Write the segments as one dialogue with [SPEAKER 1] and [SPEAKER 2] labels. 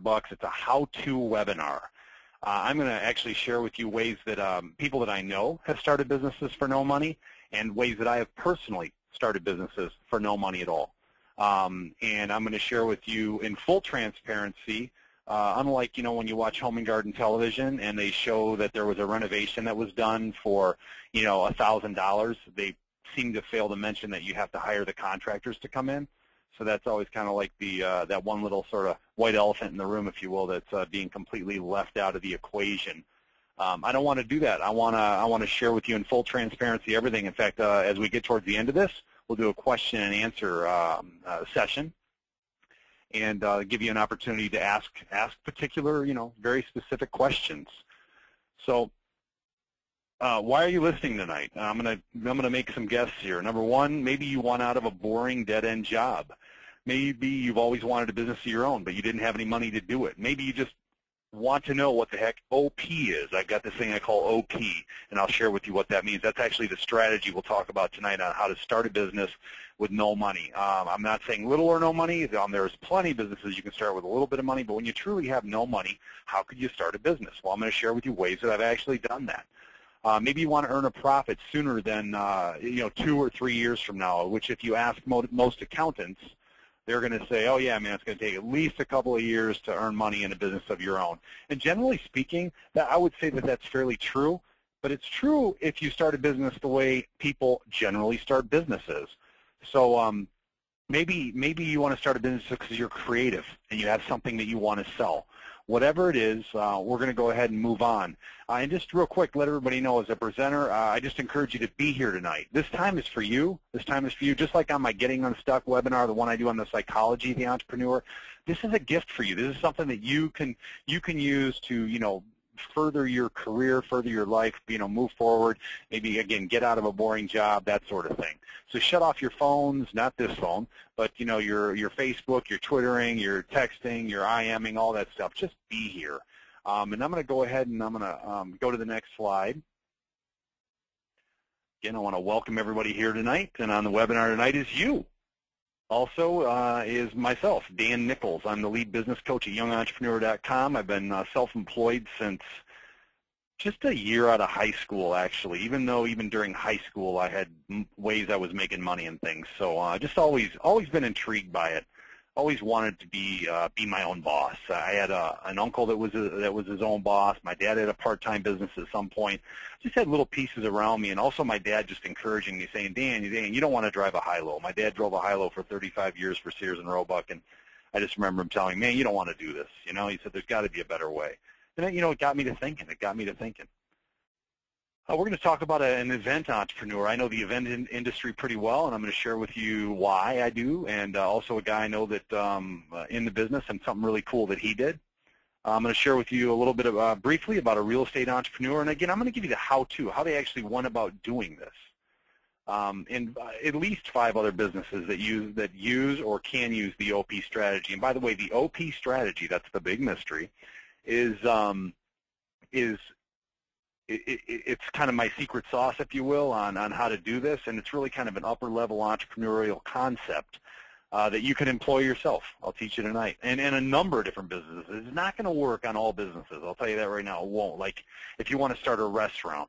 [SPEAKER 1] bucks. It's a how-to webinar. I'm going to actually share with you ways that people that I know have started businesses for no money and ways that I have personally started businesses for no money at all. And I'm going to share with you in full transparency, unlike, when you watch Home and Garden television and they show that there was a renovation that was done for, $1,000, they seem to fail to mention that you have to hire the contractors to come in. So that's always kind of like the that one little sort of white elephant in the room, if you will, that's being completely left out of the equation. I don't want to do that. I want to share with you in full transparency everything. In fact, as we get towards the end of this, we'll do a question and answer session, and give you an opportunity to ask particular, very specific questions. So, why are you listening tonight? I'm gonna make some guesses here. Number one, maybe you want out of a boring dead-end job. Maybe you've always wanted a business of your own, but you didn't have any money to do it. Maybe you just want to know what the heck OP is. I've got this thing I call OP, and I'll share with you what that means. That's actually the strategy we'll talk about tonight on how to start a business with no money. I'm not saying little or no money. There's plenty of businesses you can start with a little bit of money, but when you truly have no money, how could you start a business? Well, I'm going to share with you ways that I've actually done that. Maybe you want to earn a profit sooner than 2 or 3 years from now, which if you ask most accountants, they're going to say, oh, yeah, man, it's going to take at least a couple of years to earn money in a business of your own. And generally speaking, I would say that that's fairly true, but it's true if you start a business the way people generally start businesses. So maybe you want to start a business because you're creative and you have something that you want to sell. Whatever it is, we're going to go ahead and move on. And just real quick, let everybody know as a presenter, I just encourage you to be here tonight. This time is for you. This time is for you. Just like on my Getting Unstuck webinar, the one I do on the psychology of the entrepreneur, this is a gift for you. This is something that you can use to, further your career, further your life, move forward, maybe, again, get out of a boring job, that sort of thing. So shut off your phones, not this phone, but, your Facebook, your Twittering, your texting, your IMing, all that stuff. Just be here. And I'm going to go ahead and I'm going to go to the next slide. Again, I want to welcome everybody here tonight, and on the webinar tonight is you. Also is myself, Dan Nichols. I'm the lead business coach at YoungEntrepreneur.com. I've been self-employed since just a year out of high school, actually, even though even during high school I had ways I was making money and things. So just always been intrigued by it. Always wanted to be my own boss. I had an uncle that was his own boss. My dad had a part-time business at some point. Just had little pieces around me, and also my dad just encouraging me, saying, Dan, you don't want to drive a high-low. My dad drove a high-low for 35 years for Sears and Roebuck, and I just remember him telling me, man, you don't want to do this. He said, there's got to be a better way. And then, it got me to thinking. We're going to talk about an event entrepreneur. I know the event industry pretty well, and I'm going to share with you why I do, and also a guy I know that in the business and something really cool that he did. I'm going to share with you a little bit briefly about a real estate entrepreneur, and again, I'm going to give you the how-to, how they actually went about doing this. And at least 5 other businesses that use or can use the OP strategy. And by the way, the OP strategy, that's the big mystery, is it's kind of my secret sauce, if you will, on how to do this, and it's really kind of an upper-level entrepreneurial concept that you can employ yourself. I'll teach you tonight. And a number of different businesses. It's not going to work on all businesses. I'll tell you that right now. It won't. Like if you want to start a restaurant,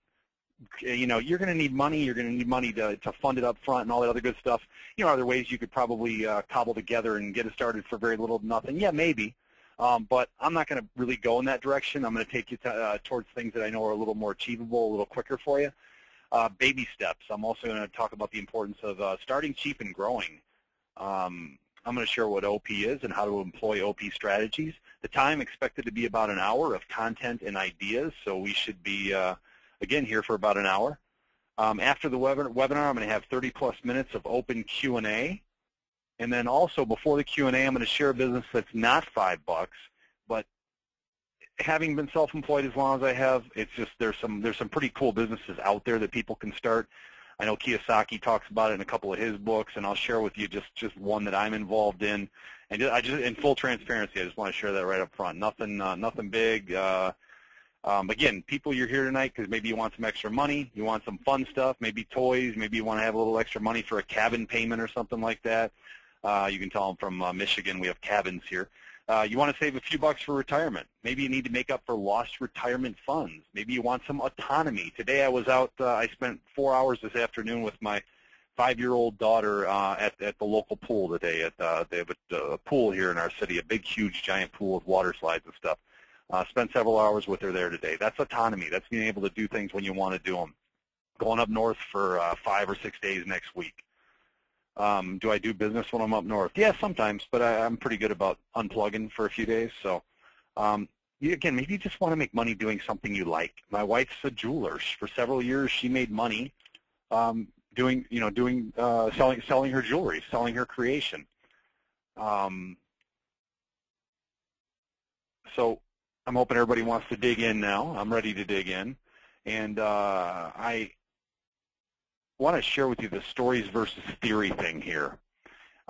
[SPEAKER 1] you're going to need money. You're going to need money to fund it up front and all that other good stuff. Are there ways you could probably cobble together and get it started for very little to nothing? Yeah, maybe. But I'm not going to really go in that direction. I'm going to take you towards things that I know are a little more achievable, a little quicker for you. Baby steps. I'm also going to talk about the importance of starting cheap and growing. I'm going to share what OP is and how to employ OP strategies. The time expected to be about an hour of content and ideas, so we should be, again, here for about an hour. After the webinar, I'm going to have 30-plus minutes of open Q&A. And then also before the Q&A, I'm going to share a business that's not $5, but having been self-employed as long as I have, it's just there's some pretty cool businesses out there that people can start. I know Kiyosaki talks about it in a couple of his books, and I'll share with you just one that I'm involved in. And in full transparency, I just want to share that right up front. Nothing big. Again, people, you're here tonight because maybe you want some extra money, you want some fun stuff, maybe toys, maybe you want to have a little extra money for a cabin payment or something like that. You can tell I'm from Michigan. We have cabins here. You want to save a few bucks for retirement. Maybe you need to make up for lost retirement funds. Maybe you want some autonomy. Today I was out, I spent 4 hours this afternoon with my 5-year-old daughter at the local pool today. They have a pool here in our city, a big, huge, giant pool with water slides and stuff. Spent several hours with her there today. That's autonomy. That's being able to do things when you want to do them. Going up north for 5 or 6 days next week. Do I do business when I'm up north? Yeah, sometimes, but I'm pretty good about unplugging for a few days. So, again, maybe you just want to make money doing something you like. My wife's a jeweler. For several years, she made money selling her jewelry, selling her creation. So I'm hoping everybody wants to dig in now. I'm ready to dig in, and I want to share with you the stories versus theory thing here.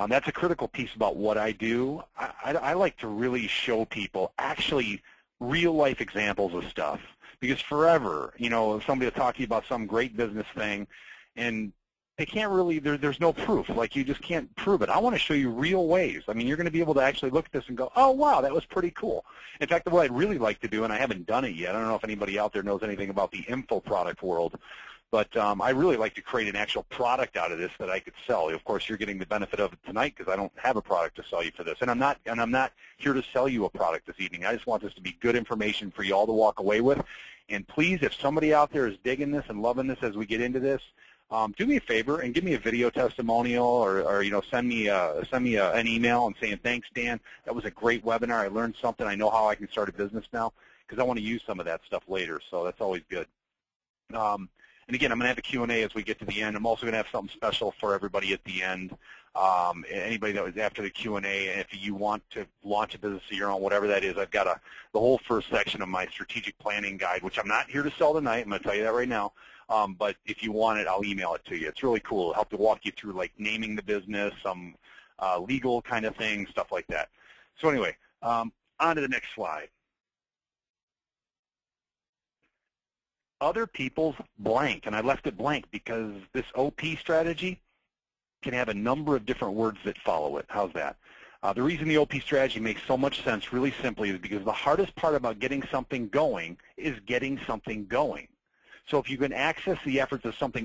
[SPEAKER 1] That's a critical piece about what I do. I like to really show people actually real-life examples of stuff, because forever, somebody will talk to you about some great business thing, and they can't really, there's no proof. Like, you just can't prove it. I want to show you real ways. I mean, you're going to be able to actually look at this and go, oh, wow, that was pretty cool. In fact, what I'd really like to do, and I haven't done it yet, I don't know if anybody out there knows anything about the info product world, but I really like to create an actual product out of this that I could sell. Of course, you're getting the benefit of it tonight because I don't have a product to sell you for this. And I'm not here to sell you a product this evening. I just want this to be good information for you all to walk away with. And please, if somebody out there is digging this and loving this as we get into this, do me a favor and give me a video testimonial, or send me an email and saying, thanks, Dan, that was a great webinar. I learned something. I know how I can start a business now, because I want to use some of that stuff later. So that's always good. And again, I'm going to have a Q&A as we get to the end. I'm also going to have something special for everybody at the end. Anybody that was after the Q&A, and if you want to launch a business of your own, whatever that is, I've got the whole first section of my strategic planning guide, which I'm not here to sell tonight. I'm going to tell you that right now. But if you want it, I'll email it to you. It's really cool. It'll help to walk you through, like, naming the business, some legal kind of things, stuff like that. So anyway, on to the next slide. Other people's blank, and I left it blank because this OP strategy can have a number of different words that follow it. How's that? The reason the OP strategy makes so much sense, really simply, is because the hardest part about getting something going is getting something going. So if you can access the efforts of something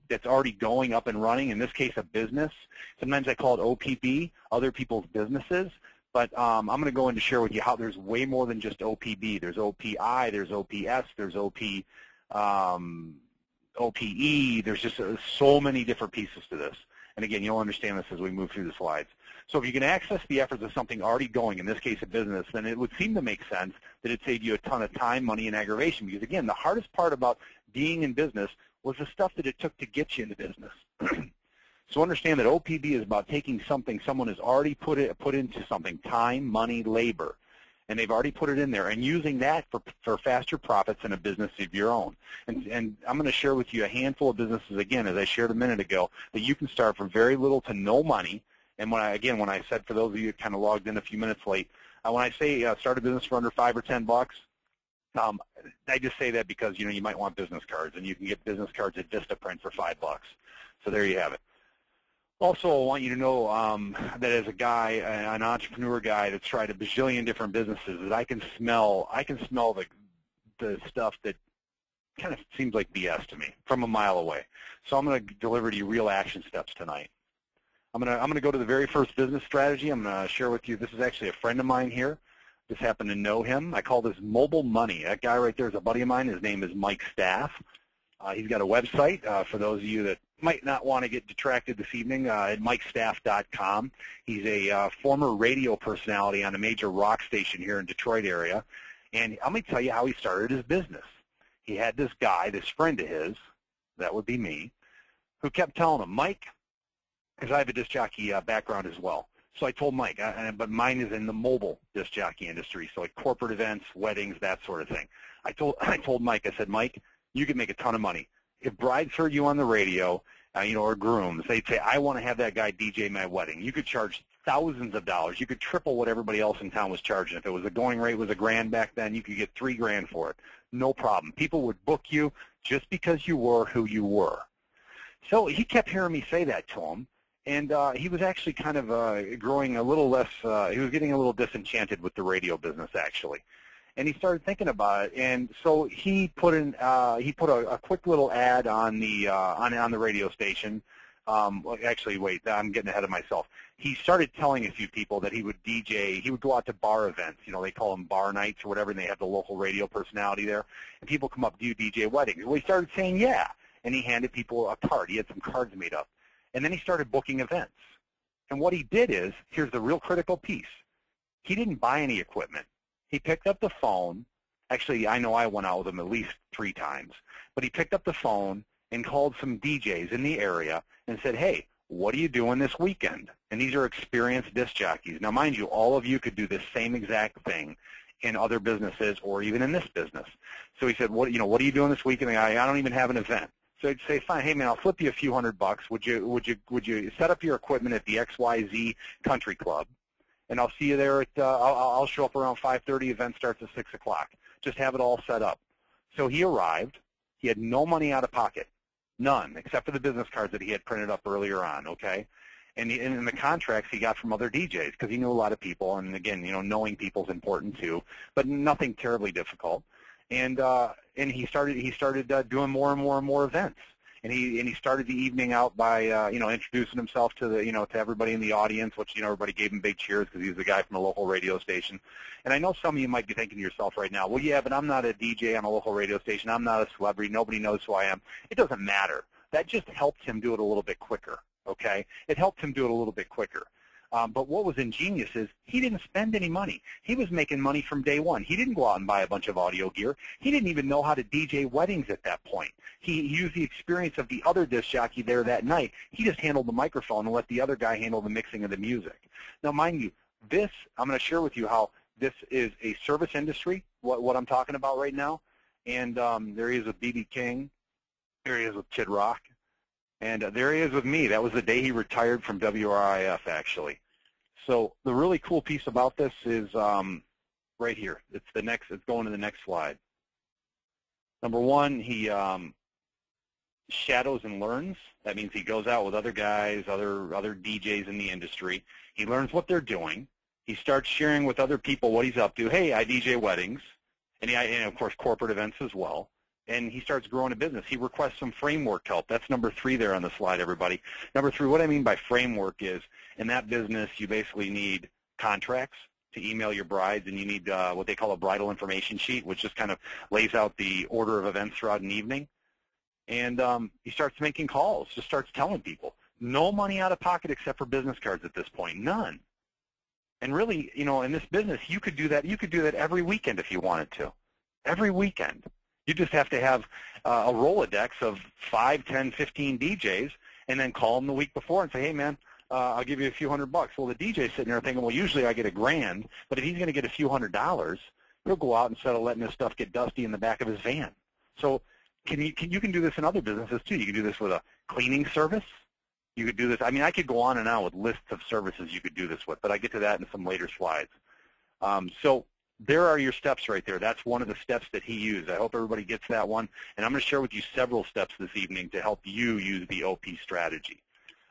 [SPEAKER 1] that's already going up and running, in this case a business, sometimes I call it OPB, other people's businesses, but I'm going to go in to share with you how there's way more than just OPB. There's OPI, there's OPS, there's OPE, there's just so many different pieces to this. And again, you'll understand this as we move through the slides. So if you can access the efforts of something already going, in this case a business, then it would seem to make sense that it'd save you a ton of time, money, and aggravation. Because again, the hardest part about being in business was the stuff that it took to get you into business. So understand that OPB is about taking something someone has already put into something, time, money, labor, and they've already put it in there, and using that for faster profits in a business of your own. And I'm going to share with you a handful of businesses, again, as I shared a minute ago, that you can start for very little to no money. And when I said, for those of you that kind of logged in a few minutes late, when I say start a business for under $5 or $10, I just say that because you might want business cards, and you can get business cards at Vistaprint for $5. So there you have it. Also, I want you to know that as a guy, an entrepreneur guy that's tried a bajillion different businesses, that I can smell the stuff that kind of seems like BS to me from a mile away. So I'm going to deliver to you real action steps tonight. I'm going to go to the very first business strategy. I'm going to share with you. This is actually a friend of mine here. Just happen to know him. I call this mobile money. That guy right there is a buddy of mine. His name is Mike Staff. He's got a website for those of you that might not want to get detracted this evening at mikestaff.com. He's a former radio personality on a major rock station here in Detroit area. And let me tell you how he started his business. He had this guy, this friend of his, that would be me, who kept telling him, Mike, because I have a disc jockey background as well. So I told Mike, but mine is in the mobile disc jockey industry, so like corporate events, weddings, that sort of thing. I told Mike, I said, Mike, you could make a ton of money. If brides heard you on the radio, or grooms, they'd say, I want to have that guy DJ my wedding. You could charge thousands of dollars. You could triple what everybody else in town was charging. If it was a going rate was $1,000 back then, you could get $3 grand for it. No problem. People would book you just because you were who you were. So he kept hearing me say that to him, And he was actually kind of growing a little less, he was getting a little disenchanted with the radio business, actually. And he started thinking about it, and so he put a quick little ad on the radio station. Actually, wait, I'm getting ahead of myself. He started telling a few people that he would DJ. He would go out to bar events. You know, they call them bar nights or whatever, and they have the local radio personality there. And people come up, do you DJ weddings? Well, he started saying, yeah. And he handed people a card. He had some cards made up. And then he started booking events. And what he did is, here's the real critical piece. He didn't buy any equipment. He picked up the phone. Actually, I know I went out with him at least 3 times. But he picked up the phone and called some DJs in the area and said, hey, what are you doing this weekend? And these are experienced disc jockeys. Now, mind you, all of you could do this same exact thing in other businesses or even in this business. So he said, what are you doing this weekend? I don't even have an event. So I'd say, fine, hey man, I'll flip you a few $100. Would you set up your equipment at the XYZ Country Club, and I'll see you there at I'll show up around 5:30. Event starts at 6 o'clock. Just have it all set up. So he arrived. He had no money out of pocket, none, except for the business cards that he had printed up earlier on. Okay, and in the contracts he got from other DJs because he knew a lot of people, and again, knowing people is important too, but nothing terribly difficult. And he started doing more and more events, and he started the evening out by introducing himself to to everybody in the audience, which everybody gave him big cheers because he was the guy from the local radio station. And I know some of you might be thinking to yourself right now, well, yeah, but I'm not a DJ on a local radio station. I'm not a celebrity. Nobody knows who I am. It doesn't matter. That just helped him do it a little bit quicker. Okay, it helped him do it a little bit quicker. But what was ingenious is he didn't spend any money. He was making money from day one. He didn't go out and buy a bunch of audio gear. He didn't even know how to DJ weddings at that point. He used the experience of the other disc jockey there that night. He just handled the microphone and let the other guy handle the mixing of the music. Now, mind you, I'm going to share with you how this is a service industry, what I'm talking about right now. And there he is with B.B. King. There he is with Kid Rock. And there he is with me. That was the day he retired from WRIF, actually. So the really cool piece about this is right here. It's going to the next slide. Number one, he shadows and learns. That means he goes out with other guys, other DJs in the industry. He learns what they're doing. He starts sharing with other people what he's up to. Hey, I DJ weddings, and of course corporate events as well. And he starts growing a business. He requests some framework help. That's number 3 there on the slide, everybody. Number 3, what I mean by framework is, in that business, you basically need contracts to email your brides, and you need what they call a bridal information sheet, which just kind of lays out the order of events throughout an evening. And he starts making calls, just starts telling people. No money out of pocket except for business cards at this point, none. And really, in this business, you could do that. You could do that every weekend if you wanted to, every weekend. You just have to have a Rolodex of 5, 10, 15 DJs, and then call them the week before and say, hey, man, I'll give you a few $100. Well, the DJ's sitting there thinking, well, usually I get $1,000, but if he's going to get a few $100s, he'll go out instead of letting his stuff get dusty in the back of his van. So you can do this in other businesses, too. You can do this with a cleaning service. You could do this. I mean, I could go on and on with lists of services you could do this with, but I get to that in some later slides. So there are your steps right there. That's one of the steps that he used. I hope everybody gets that one. And I'm going to share with you several steps this evening to help you use the OP strategy.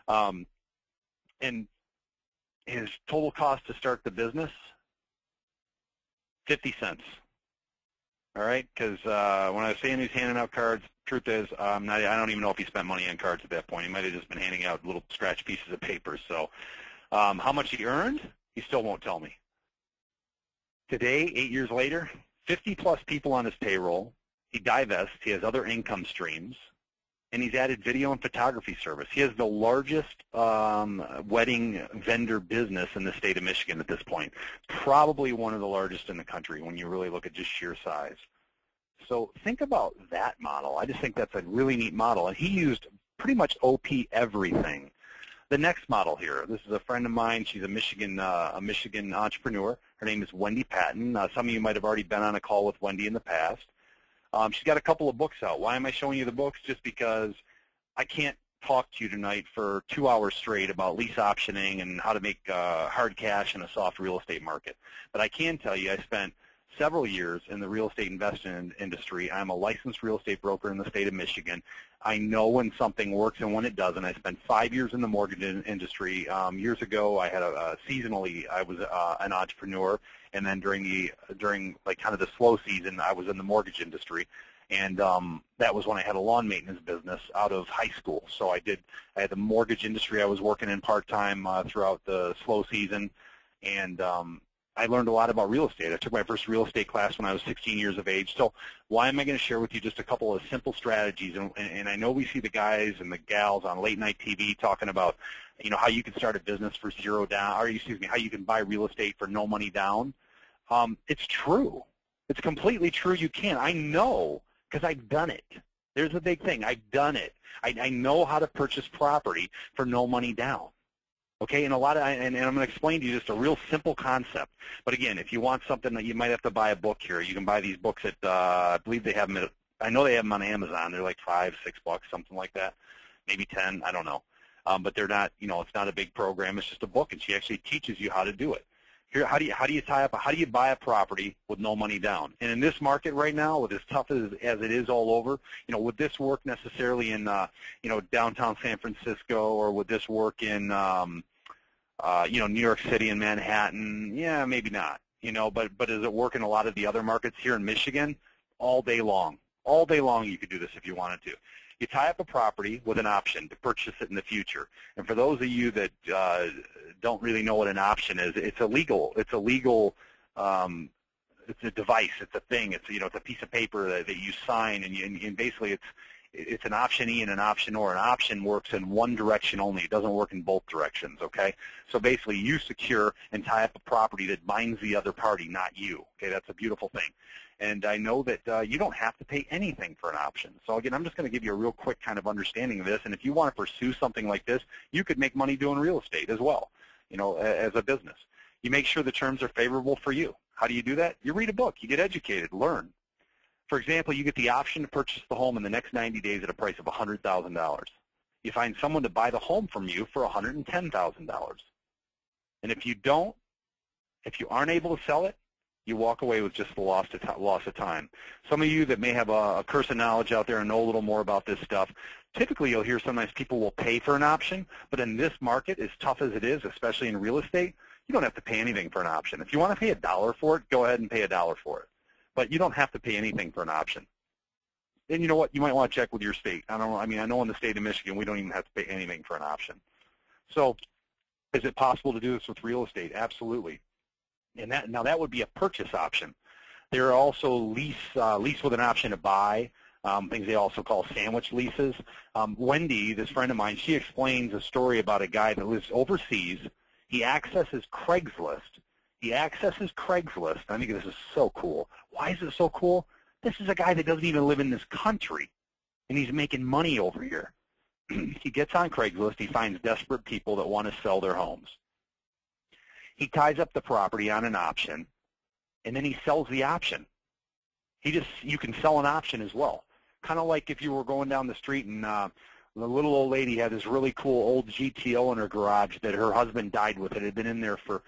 [SPEAKER 1] And his total cost to start the business, 50 cents. All right? Because when I was saying he's handing out cards, truth is, I don't even know if he spent money on cards at that point. He might have just been handing out little scratch pieces of paper. So how much he earned, he still won't tell me. Today, 8 years later, 50-plus people on his payroll. He divests. He has other income streams. And he's added video and photography service. He has the largest wedding vendor business in the state of Michigan at this point. Probably one of the largest in the country when you really look at just sheer size. So think about that model. I just think that's a really neat model. And he used pretty much OP everything. The next model here, this is a friend of mine. She's a Michigan entrepreneur. Her name is Wendy Patton. Some of you might have already been on a call with Wendy in the past. She's got a couple of books out. Why am I showing you the books? Just because I can't talk to you tonight for 2 hours straight about lease optioning and how to make hard cash in a soft real estate market. But I can tell you I spent several years in the real estate investment industry. I'm a licensed real estate broker in the state of Michigan. I know when something works and when it doesn't. I spent 5 years in the mortgage industry. Years ago, I had seasonally, I was an entrepreneur, and then during like kind of the slow season, I was in the mortgage industry. And that was when I had a lawn maintenance business out of high school. So I had the mortgage industry I was working in part-time throughout the slow season, and I learned a lot about real estate. I took my first real estate class when I was 16 years of age. So why am I going to share with you just a couple of simple strategies? And I know we see the guys and the gals on late night TV talking about, you know, how you can start a business for zero down, or excuse me, how you can buy real estate for no money down. It's true. It's completely true. You can. I know, because I've done it. There's a big thing. I've done it. I know how to purchase property for no money down. Okay, and I'm going to explain to you just a real simple concept. But again, if you want something, that you might have to buy a book here. You can buy these books at, I believe they have them I know they have them on Amazon. They're like $5, $6, something like that, maybe 10. I don't know. But they're not, you know, it's not a big program. It's just a book, and she actually teaches you how to do it. Here, how do you buy a property with no money down? And in this market right now, with as tough as it is all over, you know, would this work necessarily in you know, downtown San Francisco, or would this work in you know, New York City and Manhattan? Yeah, maybe not. You know, but does it work in a lot of the other markets here in Michigan? All day long. All day long you could do this if you wanted to. You tie up a property with an option to purchase it in the future. And for those of you that don't really know what an option is, it's illegal. It's a legal, it's a device. It's a thing. It's, you know, it's a piece of paper that you sign, and basically it's an optionee and an optionor. An option works in one direction only. It doesn't work in both directions, okay? So basically you secure and tie up a property that binds the other party, not you. Okay, that's a beautiful thing. And I know that you don't have to pay anything for an option. So again, I'm just going to give you a real quick kind of understanding of this. And if you want to pursue something like this, you could make money doing real estate as well, you know, as a business. You make sure the terms are favorable for you. How do you do that? You read a book. You get educated, learn. For example, you get the option to purchase the home in the next 90 days at a price of $100,000. You find someone to buy the home from you for $110,000. And if you aren't able to sell it, you walk away with just the loss of time. Some of you that may have a curse of knowledge out there and know a little more about this stuff, typically you'll hear sometimes people will pay for an option, but in this market, as tough as it is, especially in real estate, you don't have to pay anything for an option. If you want to pay $1 for it, go ahead and pay $1 for it. But you don't have to pay anything for an option. And you know what? You might want to check with your state. I know in the state of Michigan, we don't even have to pay anything for an option. So is it possible to do this with real estate? Absolutely. And now that would be a purchase option. There are also lease with an option to buy, things they also call sandwich leases. Wendy, this friend of mine, she explains a story about a guy that lives overseas. He accesses Craigslist. I think this is so cool. Why is it so cool? This is a guy that doesn't even live in this country, and he's making money over here. He gets on Craigslist. He finds desperate people that want to sell their homes. He ties up the property on an option, and then he sells the option. You can sell an option as well. Kind of like if you were going down the street and the little old lady had this really cool old GTO in her garage that her husband died with. It had been in there for,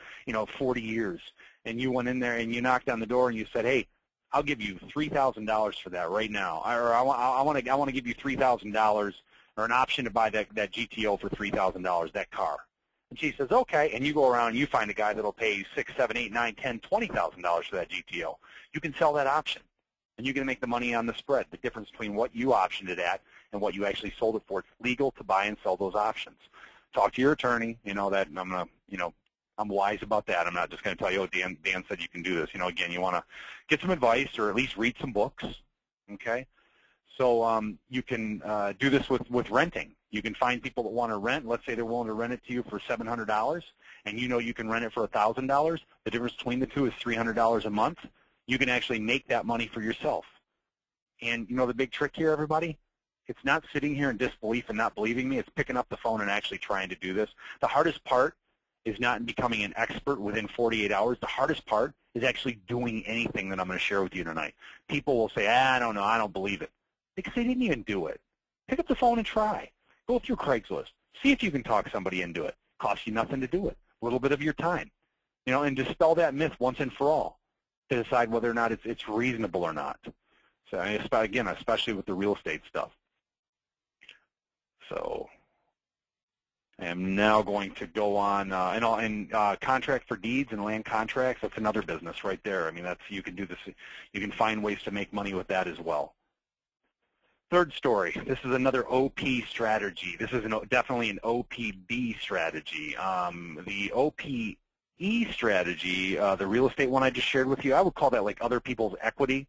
[SPEAKER 1] 40 years. And you went in there and you knocked on the door and you said, hey, I'll give you $3,000 for that right now. Or I want to give you $3,000 or an option to buy that GTO for $3,000, that car. And she says, okay, and you go around and you find a guy that'll pay $6,000, $7,000, $8,000, $9,000, $20,000 for that GTO. You can sell that option, and you can make the money on the spread, the difference between what you optioned it at and what you actually sold it for. It's legal to buy and sell those options. Talk to your attorney. I'm wise about that. I'm not just going to tell you, oh, Dan said you can do this. Again, you want to get some advice or at least read some books, okay? So you can do this with renting. You can find people that want to rent. Let's say they're willing to rent it to you for $700, and you can rent it for $1,000. The difference between the two is $300 a month. You can actually make that money for yourself. And the big trick here, everybody? It's not sitting here in disbelief and not believing me. It's picking up the phone and actually trying to do this. The hardest part is not becoming an expert within 48 hours. The hardest part is actually doing anything that I'm going to share with you tonight. People will say, I don't know, I don't believe it, because they didn't even do it. Pick up the phone and try. Go through Craigslist. See if you can talk somebody into it. Costs you nothing to do it. A little bit of your time. And dispel that myth once and for all. to decide whether or not it's reasonable or not. So again, especially with the real estate stuff. So I am now going to go on and contract for deeds and land contracts. That's another business right there. I mean, you can do this. You can find ways to make money with that as well. Third story. This is another OP strategy. This is definitely an OPB strategy. The OPE strategy, the real estate one I just shared with you, I would call that like other people's equity,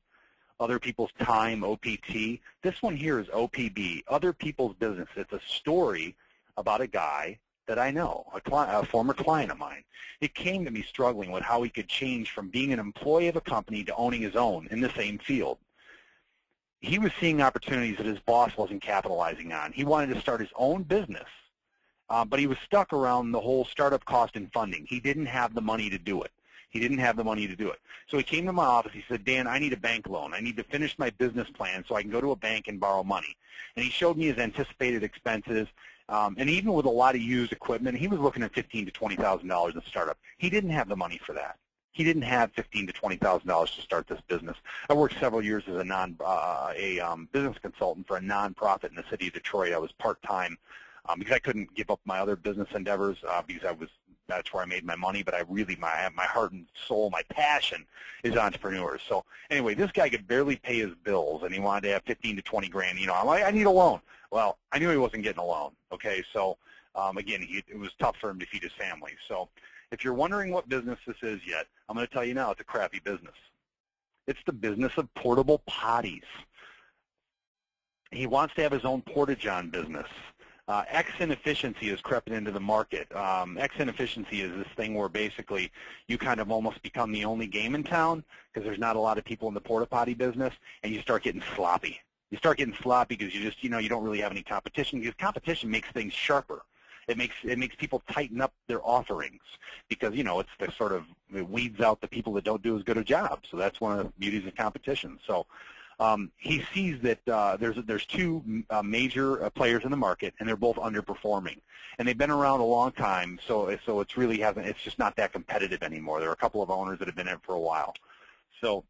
[SPEAKER 1] other people's time, OPT. This one here is OPB, other people's business. It's a story about a guy that I know, a former client of mine. It came to me struggling with how he could change from being an employee of a company to owning his own in the same field. He was seeing opportunities that his boss wasn't capitalizing on. He wanted to start his own business, but he was stuck around the whole startup cost and funding. He didn't have the money to do it. He didn't have the money to do it. So he came to my office. He said, Dan, I need a bank loan. I need to finish my business plan so I can go to a bank and borrow money. And he showed me his anticipated expenses. And even with a lot of used equipment, he was looking at $15,000 to $20,000 in startup. He didn't have the money for that. He didn't have $15,000 to $20,000 to start this business. I worked several years as a business consultant for a nonprofit in the city of Detroit. I was part-time because I couldn't give up my other business endeavors because that's where I made my money. But I really, my heart and soul, my passion is entrepreneurs. So anyway, this guy could barely pay his bills, and he wanted to have 15 to 20 grand. You know, I'm like, I need a loan. Well, I knew he wasn't getting a loan. Okay, so again, it was tough for him to feed his family. So if you're wondering what business this is yet, I'm going to tell you now, it's a crappy business. It's the business of portable potties. He wants to have his own porta-john business. X inefficiency has crept into the market. X inefficiency is this thing where basically you kind of almost become the only game in town because there's not a lot of people in the porta potty business, and you start getting sloppy. You start getting sloppy because you just, you don't really have any competition, because competition makes things sharper. It makes people tighten up their offerings because, it's the sort of, it weeds out the people that don't do as good a job. So that's one of the beauties of competition. So he sees that there's two major players in the market, and they're both underperforming, and they've been around a long time. So it's just not that competitive anymore. There are a couple of owners that have been in it for a while. So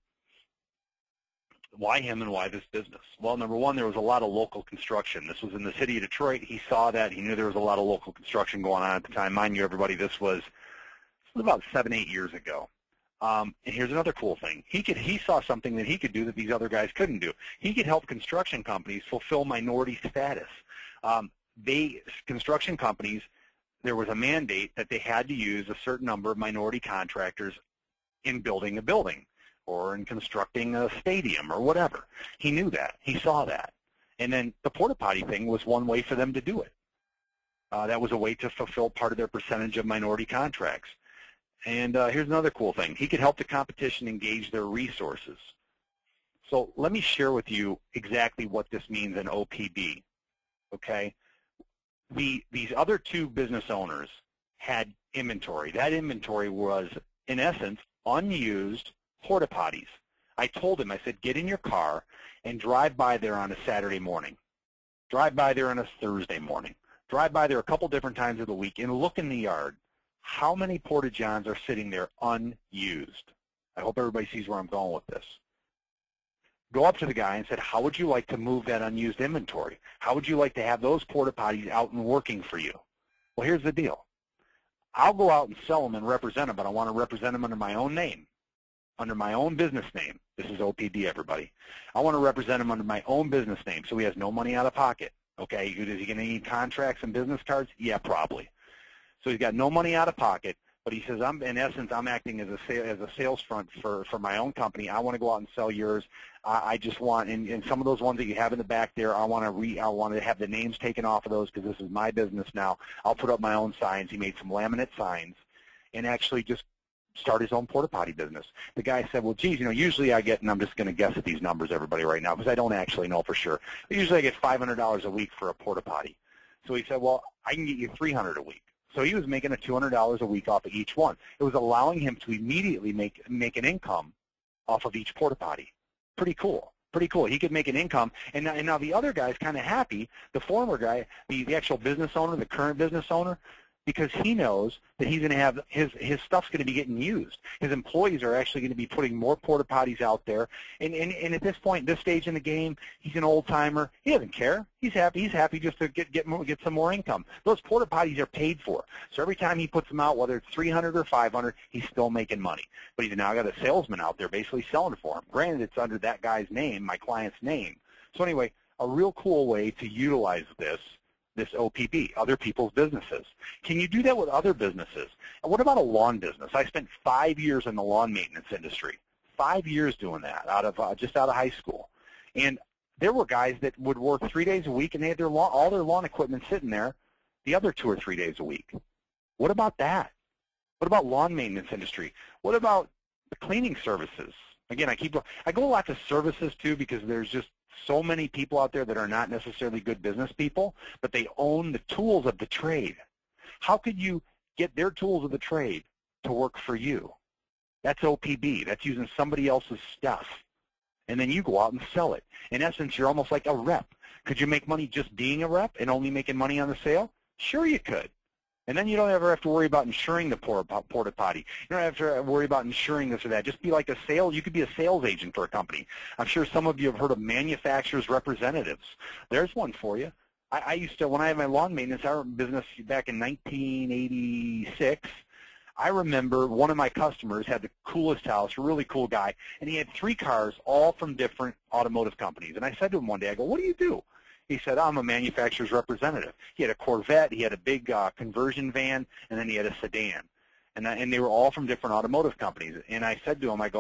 [SPEAKER 1] why him and why this business? Well, number one, there was a lot of local construction. This was in the city of Detroit. He saw that. He knew there was a lot of local construction going on at the time. Mind you, everybody, this was about 7, 8 years ago. And here's another cool thing. He saw something that he could do that these other guys couldn't do. He could help construction companies fulfill minority status. Construction companies, there was a mandate that they had to use a certain number of minority contractors in building a building or in constructing a stadium or whatever. He knew that. He saw that. And then the porta potty thing was one way for them to do it. That was a way to fulfill part of their percentage of minority contracts. And here's another cool thing. He could help the competition engage their resources. So let me share with you exactly what this means in OPB. Okay? These other two business owners had inventory. That inventory was, in essence, unused porta potties. I told him, I said, get in your car and drive by there on a Saturday morning. Drive by there on a Thursday morning. Drive by there a couple different times of the week and look in the yard. How many porta-johns are sitting there unused? I hope everybody sees where I'm going with this. Go up to the guy and said, how would you like to move that unused inventory? How would you like to have those porta potties out and working for you? Well, here's the deal. I'll go out and sell them and represent them, but I want to represent them under my own name, under my own business name. This is OPD, everybody. I want to represent him under my own business name so he has no money out of pocket. Okay, is he going to need contracts and business cards? Yeah, probably. So he's got no money out of pocket, but he says, in essence, I'm acting as a sales front for my own company. I want to go out and sell yours. I just want, and some of those ones that you have in the back there, I want to have the names taken off of those because this is my business now. I'll put up my own signs. He made some laminate signs and actually just start his own porta potty business. The guy said, well, geez, usually I get, and I'm just going to guess at these numbers, everybody, right now, because I don't actually know for sure. But usually I get $500 a week for a porta potty. So he said, well, I can get you $300 a week. So he was making $200 a week off of each one. It was allowing him to immediately make an income off of each porta potty. Pretty cool. Pretty cool. He could make an income. And now the other guy's kind of happy. The former guy, the actual business owner, the current business owner, because he knows that he's going to have his stuff's going to be getting used. His employees are actually going to be putting more porta potties out there. And at this point, this stage in the game, he's an old timer. He doesn't care. He's happy. He's happy just to get some more income. Those porta potties are paid for. So every time he puts them out, whether it's 300 or 500, he's still making money. But he's now got a salesman out there basically selling for him. Granted, it's under that guy's name, my client's name. So anyway, a real cool way to utilize this OPB, other people's businesses. Can you do that with other businesses? And what about a lawn business? I spent 5 years in the lawn maintenance industry, 5 years doing that just out of high school. And there were guys that would work 3 days a week, and they had all their lawn equipment sitting there the other 2 or 3 days a week. What about that? What about lawn maintenance industry? What about the cleaning services? Again, I go a lot to services too, because there's just so many people out there that are not necessarily good business people, but they own the tools of the trade. How could you get their tools of the trade to work for you? That's OPB. That's using somebody else's stuff. And then you go out and sell it. In essence, you're almost like a rep. Could you make money just being a rep and only making money on the sale? Sure you could. And then you don't ever have to worry about insuring the porta potty. You don't have to worry about insuring this or that. Just be like a sales. You could be a sales agent for a company. I'm sure some of you have heard of manufacturers representatives. There's one for you. I used to, when I had my lawn maintenance business back in 1986, I remember one of my customers had the coolest house, a really cool guy, and he had 3 cars, all from different automotive companies. And I said to him one day, I go, what do you do? He said, I'm a manufacturer's representative. He had a Corvette, he had a big conversion van, and then he had a sedan. And they were all from different automotive companies. And I said to him, I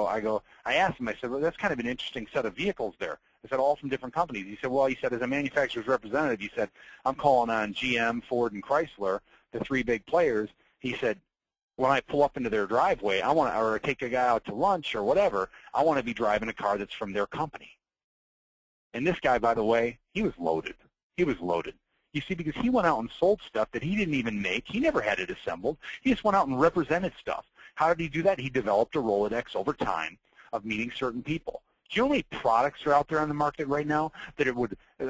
[SPEAKER 1] asked him, I said, well, that's kind of an interesting set of vehicles there. I said, all from different companies. He said, well, he said, as a manufacturer's representative, he said, I'm calling on GM, Ford, and Chrysler, the 3 big players. He said, when I pull up into their driveway, or take a guy out to lunch or whatever, I want to be driving a car that's from their company. And this guy, by the way, he was loaded. He was loaded. You see, because he went out and sold stuff that he didn't even make. He never had it assembled. He just went out and represented stuff. How did he do that? He developed a Rolodex over time of meeting certain people. Do you know how many products are out there on the market right now that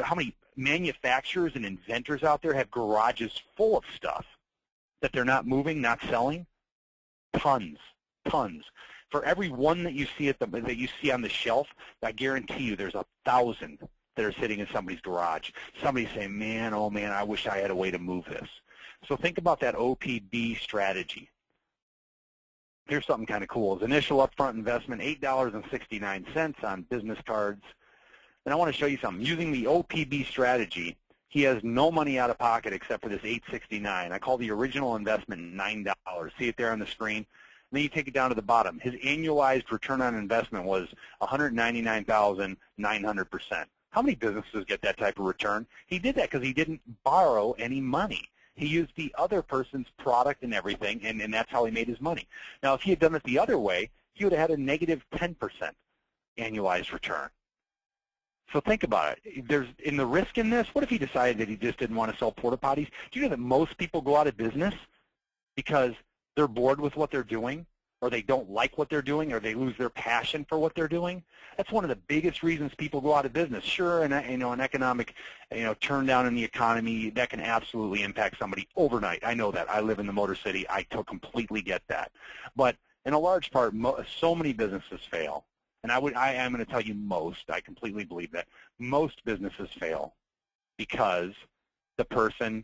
[SPEAKER 1] how many manufacturers and inventors out there have garages full of stuff that they're not moving, not selling? Tons, tons. For every one that you see that you see on the shelf, I guarantee you there's 1,000 that are sitting in somebody's garage. Somebody's saying, man, oh man, I wish I had a way to move this. So think about that OPB strategy. Here's something kind of cool. His initial upfront investment, $8.69 on business cards. And I want to show you something. Using the OPB strategy, he has no money out of pocket except for this $8.69. I call the original investment $9. See it there on the screen? And then you take it down to the bottom. His annualized return on investment was 199,900%. How many businesses get that type of return? He did that because he didn't borrow any money. He used the other person's product and everything, and that's how he made his money. Now, if he had done it the other way, he would have had a negative 10% annualized return. So think about it. In the risk in this, what if he decided that he just didn't want to sell porta potties? Do you know that most people go out of business because they're bored with what they're doing, or they don't like what they're doing, or they lose their passion for what they're doing? That's one of the biggest reasons people go out of business. Sure, an economic turn down in the economy, that can absolutely impact somebody overnight. I know that. I live in the Motor City. I completely get that. But in a large part, so many businesses fail. And I am going to tell you most. I completely believe that. Most businesses fail because the person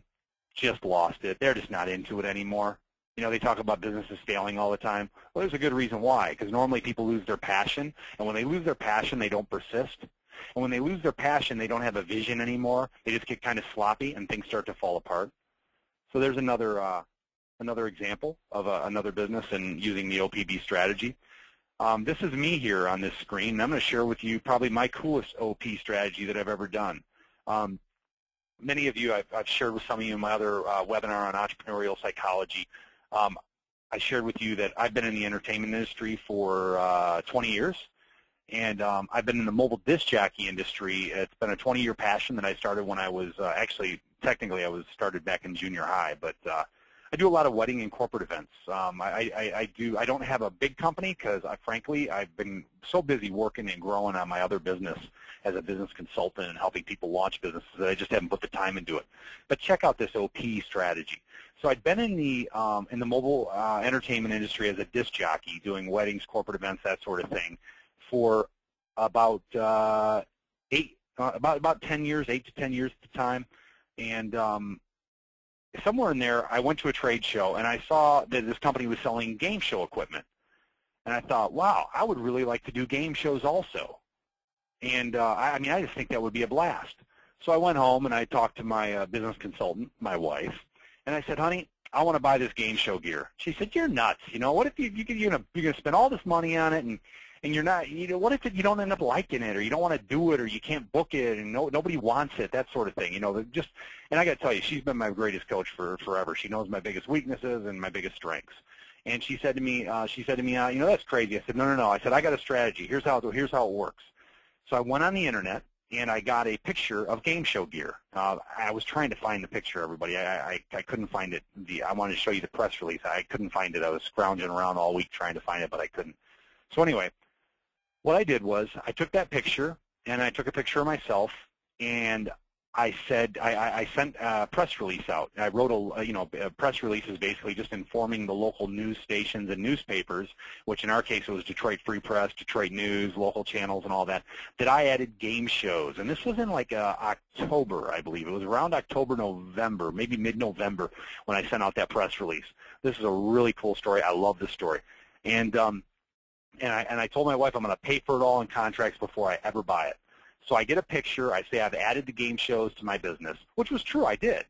[SPEAKER 1] just lost it. They're just not into it anymore. You know, they talk about businesses failing all the time. Well, there's a good reason why, because normally people lose their passion, and when they lose their passion, they don't persist. And when they lose their passion, they don't have a vision anymore. They just get kind of sloppy, and things start to fall apart. So there's another example of another business and using the OPB strategy. This is me here on this screen, and I'm going to share with you probably my coolest OP strategy that I've ever done. Many of you, I've shared with some of you in my other webinar on entrepreneurial psychology. I shared with you that I've been in the entertainment industry for 20 years, and I've been in the mobile disc jockey industry. It's been a 20-year passion that I started when I was technically I was started back in junior high, but I do a lot of wedding and corporate events. I don't have a big company because, frankly, I've been so busy working and growing on my other business as a business consultant and helping people launch businesses that I just haven't put the time into it. But check out this OP strategy. So I'd been in the mobile entertainment industry as a disc jockey, doing weddings, corporate events, that sort of thing, for about 10 years, 8 to 10 years at the time, and somewhere in there, I went to a trade show, and I saw that this company was selling game show equipment. And I thought, wow, I would really like to do game shows also. And I mean, I just think that would be a blast. So I went home, and I talked to my business consultant, my wife, and I said, honey, I want to buy this game show gear. She said, you're nuts. You know, what if you're going to spend all this money on it, and you're not, you know, what if you don't end up liking it, or you don't want to do it, or you can't book it, and nobody wants it, that sort of thing. You know, just, and I got to tell you, she's been my greatest coach for forever. She knows my biggest weaknesses and my biggest strengths. And she said to me, you know, that's crazy. I said, no. I said, I got a strategy. Here's how it works. So I went on the internet, and I got a picture of game show gear. I was trying to find the picture, everybody. I couldn't find it. I wanted to show you the press release. I couldn't find it. I was scrounging around all week trying to find it, but I couldn't. So anyway, what I did was I took that picture, and I took a picture of myself, and I said I sent a press release out. I wrote a press release is basically just informing the local news stations and newspapers, which in our case it was Detroit Free Press, Detroit News, local channels, and all that I added game shows. And this was in like October, I believe. It was around October, November, maybe mid-November when I sent out that press release. This is a really cool story. I love this story. And I told my wife I'm going to pay for it all in contracts before I ever buy it. So I get a picture. I say I've added the game shows to my business, which was true. I did.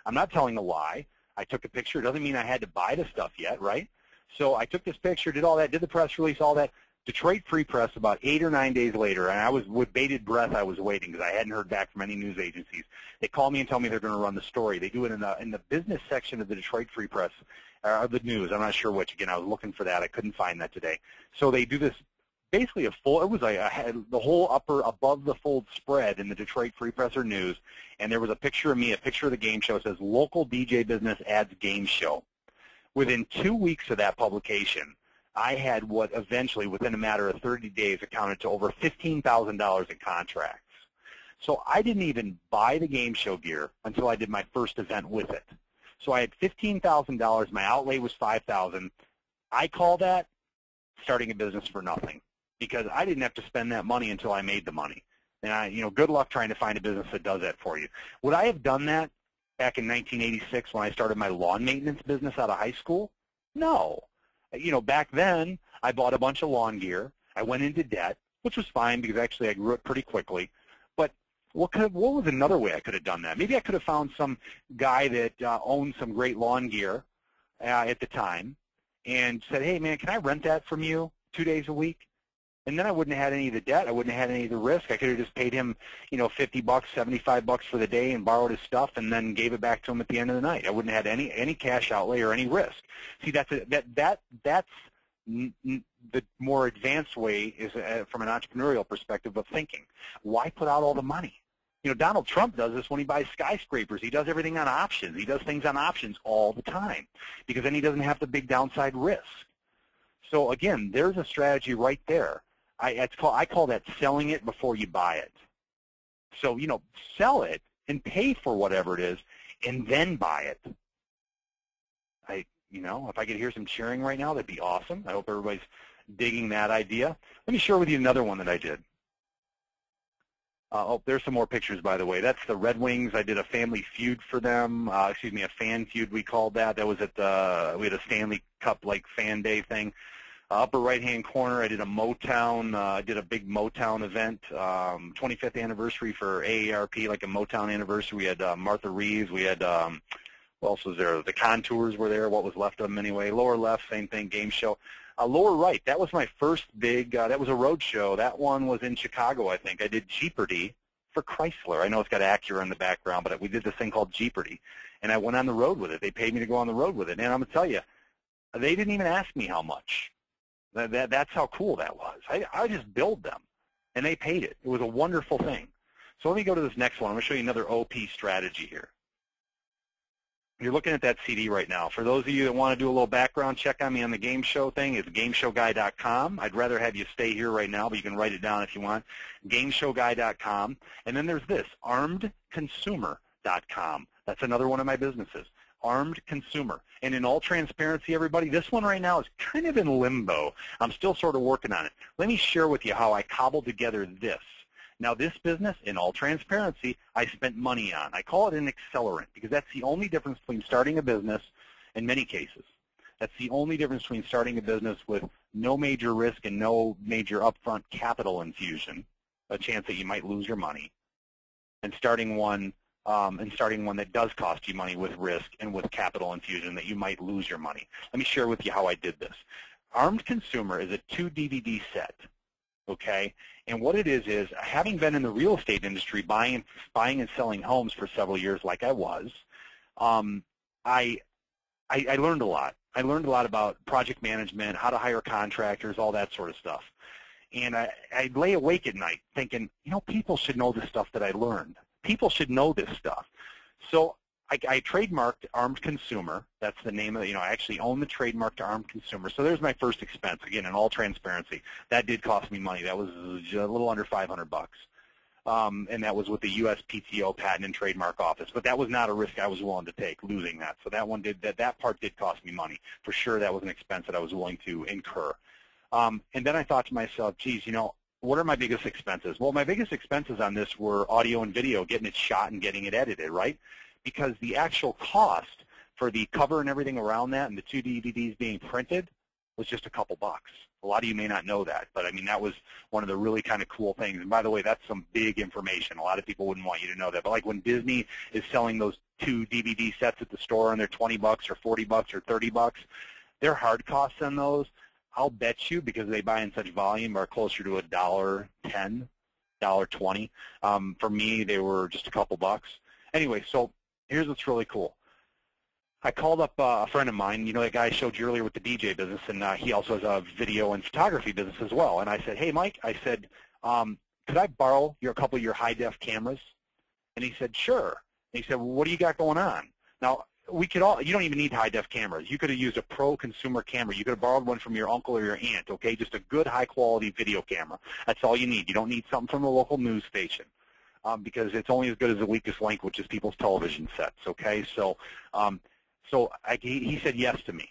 [SPEAKER 1] I'm not telling a lie. I took a picture. It doesn't mean I had to buy the stuff yet, right? So I took this picture, did all that, did the press release, all that. Detroit Free Press about 8 or 9 days later, and I was with bated breath. I was waiting because I hadn't heard back from any news agencies. They call me and tell me they're going to run the story. They do it in the business section of the Detroit Free Press, or the news. I'm not sure which. Again, I was looking for that. I couldn't find that today. So they do this. Basically it was like the whole upper above the fold spread in the Detroit Free Press or News, and there was a picture of me, a picture of the game show. It says, local DJ business adds game show. Within 2 weeks of that publication, I had what eventually, within a matter of 30 days, accounted to over $15,000 in contracts. So I didn't even buy the game show gear until I did my first event with it. So I had $15,000. My outlay was $5,000. I call that starting a business for nothing, because I didn't have to spend that money until I made the money. And good luck trying to find a business that does that for you. Would I have done that back in 1986 when I started my lawn maintenance business out of high school? No. Back then, I bought a bunch of lawn gear. I went into debt, which was fine because actually I grew it pretty quickly. But what was another way I could have done that? Maybe I could have found some guy that owned some great lawn gear at the time and said, hey, man, can I rent that from you 2 days a week? And then I wouldn't have had any of the debt. I wouldn't have had any of the risk. I could have just paid him, $50, $75 for the day and borrowed his stuff and then gave it back to him at the end of the night. I wouldn't have had any cash outlay or any risk. See, that's the more advanced way is from an entrepreneurial perspective of thinking. Why put out all the money? Donald Trump does this when he buys skyscrapers. He does everything on options. He does things on options all the time because then he doesn't have the big downside risk. So again, there's a strategy right there. I call that selling it before you buy it. So, sell it and pay for whatever it is and then buy it. If I could hear some cheering right now, that'd be awesome. I hope everybody's digging that idea. Let me share with you another one that I did. There's some more pictures, by the way. That's the Red Wings. I did a family feud for them. A fan feud, we called that. That was at we had a Stanley Cup-like fan day thing. Upper right-hand corner, I did a Motown. I did a big Motown event, 25th anniversary for AARP, like a Motown anniversary. We had Martha Reeves. We had, what else was there? The Contours were there, what was left of them anyway. Lower left, same thing, game show. Lower right, that was my first big, that was a road show. That one was in Chicago, I think. I did Jeopardy for Chrysler. I know it's got Acura in the background, but we did this thing called Jeopardy, and I went on the road with it. They paid me to go on the road with it, and I'm going to tell you, they didn't even ask me how much. That's how cool that was. I just billed them, and they paid it. It was a wonderful thing. So let me go to this next one. I'm going to show you another OP strategy here. You're looking at that CD right now. For those of you that want to do a little background check on me on the game show thing, it's gameshowguy.com. I'd rather have you stay here right now, but you can write it down if you want. Gameshowguy.com. And then there's this, armedconsumer.com. That's another one of my businesses, Armed Consumer. And in all transparency, everybody, this one right now is kind of in limbo. I'm still sort of working on it. Let me share with you how I cobbled together this. Now, this business, in all transparency, I spent money on. I call it an accelerant because that's the only difference between starting a business in many cases. That's the only difference between starting a business with no major risk and no major upfront capital infusion, a chance that you might lose your money, and starting one that does cost you money with risk and with capital infusion that you might lose your money. Let me share with you how I did this. Armed Consumer is a 2-DVD set. Okay, and what it is having been in the real estate industry, buying and selling homes for several years, like I was, I learned a lot. I learned a lot about project management, how to hire contractors, all that sort of stuff. And I'd lay awake at night thinking, you know, people should know the stuff that I learned. People should know this stuff. So I trademarked Armed Consumer. That's the name of it. You know, I actually own the trademark to Armed Consumer. So there's my first expense. Again, in all transparency, that did cost me money. That was a little under $500, and that was with the USPTO Patent and Trademark Office. But that was not a risk I was willing to take, losing that. So that one that part did cost me money for sure. That was an expense that I was willing to incur. And then I thought to myself, geez, you know, what are my biggest expenses? Well, my biggest expenses on this were audio and video, getting it shot and getting it edited, right? Because the actual cost for the cover and everything around that and the 2 DVDs being printed was just a couple bucks. A lot of you may not know that, but I mean, that was one of the really kind of cool things. And by the way, that's some big information. A lot of people wouldn't want you to know that. But like when Disney is selling those 2 DVD sets at the store and they're $20 or $40 or $30, their hard costs on those, I'll bet you, because they buy in such volume, are closer to $1.10, $1.20. For me, they were just a couple bucks. Anyway, so here's what's really cool. I called up a friend of mine, you know, that guy I showed you earlier with the DJ business, and he also has a video and photography business as well. And I said, hey, Mike, I said, could I borrow a couple of your high-def cameras? And he said, sure. And he said, well, what do you got going on? Now, you don't even need high-def cameras. You could have used a pro consumer camera. You could have borrowed one from your uncle or your aunt, okay? Just a good high-quality video camera. That's all you need. You don't need something from the local news station. Because it's only as good as the weakest link, which is people's television sets, okay? So he said yes to me.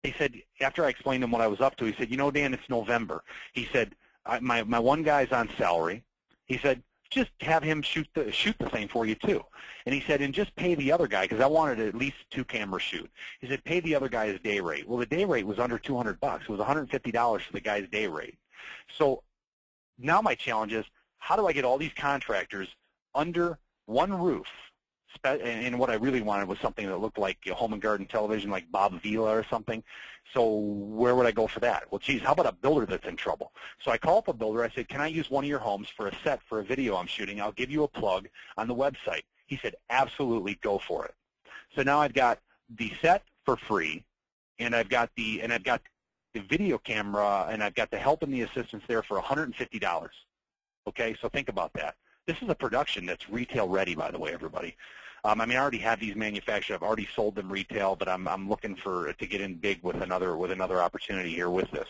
[SPEAKER 1] He said, after I explained to him what I was up to, he said, you know, Dan, it's November. He said, my one guy's on salary. He said, just have him shoot the thing for you too. And he said, and just pay the other guy, because I wanted at least 2 camera shoot. He said, pay the other guy his day rate. Well, the day rate was under $200. It was $150 for the guy's day rate. So now my challenge is, how do I get all these contractors under one roof? And what I really wanted was something that looked like Home and Garden Television, like Bob Vila or something. So where would I go for that? Well, geez, how about a builder that's in trouble? So I call up a builder. I said, can I use one of your homes for a set for a video I'm shooting? I'll give you a plug on the website. He said, absolutely, go for it. So now I've got the set for free, and I've got the video camera, and I've got the help and the assistance there for $150. Okay, so think about that. This is a production that's retail ready, by the way, everybody. I mean, I already have these manufactured. I've already sold them retail, but I'm looking to get in big with another opportunity here with this.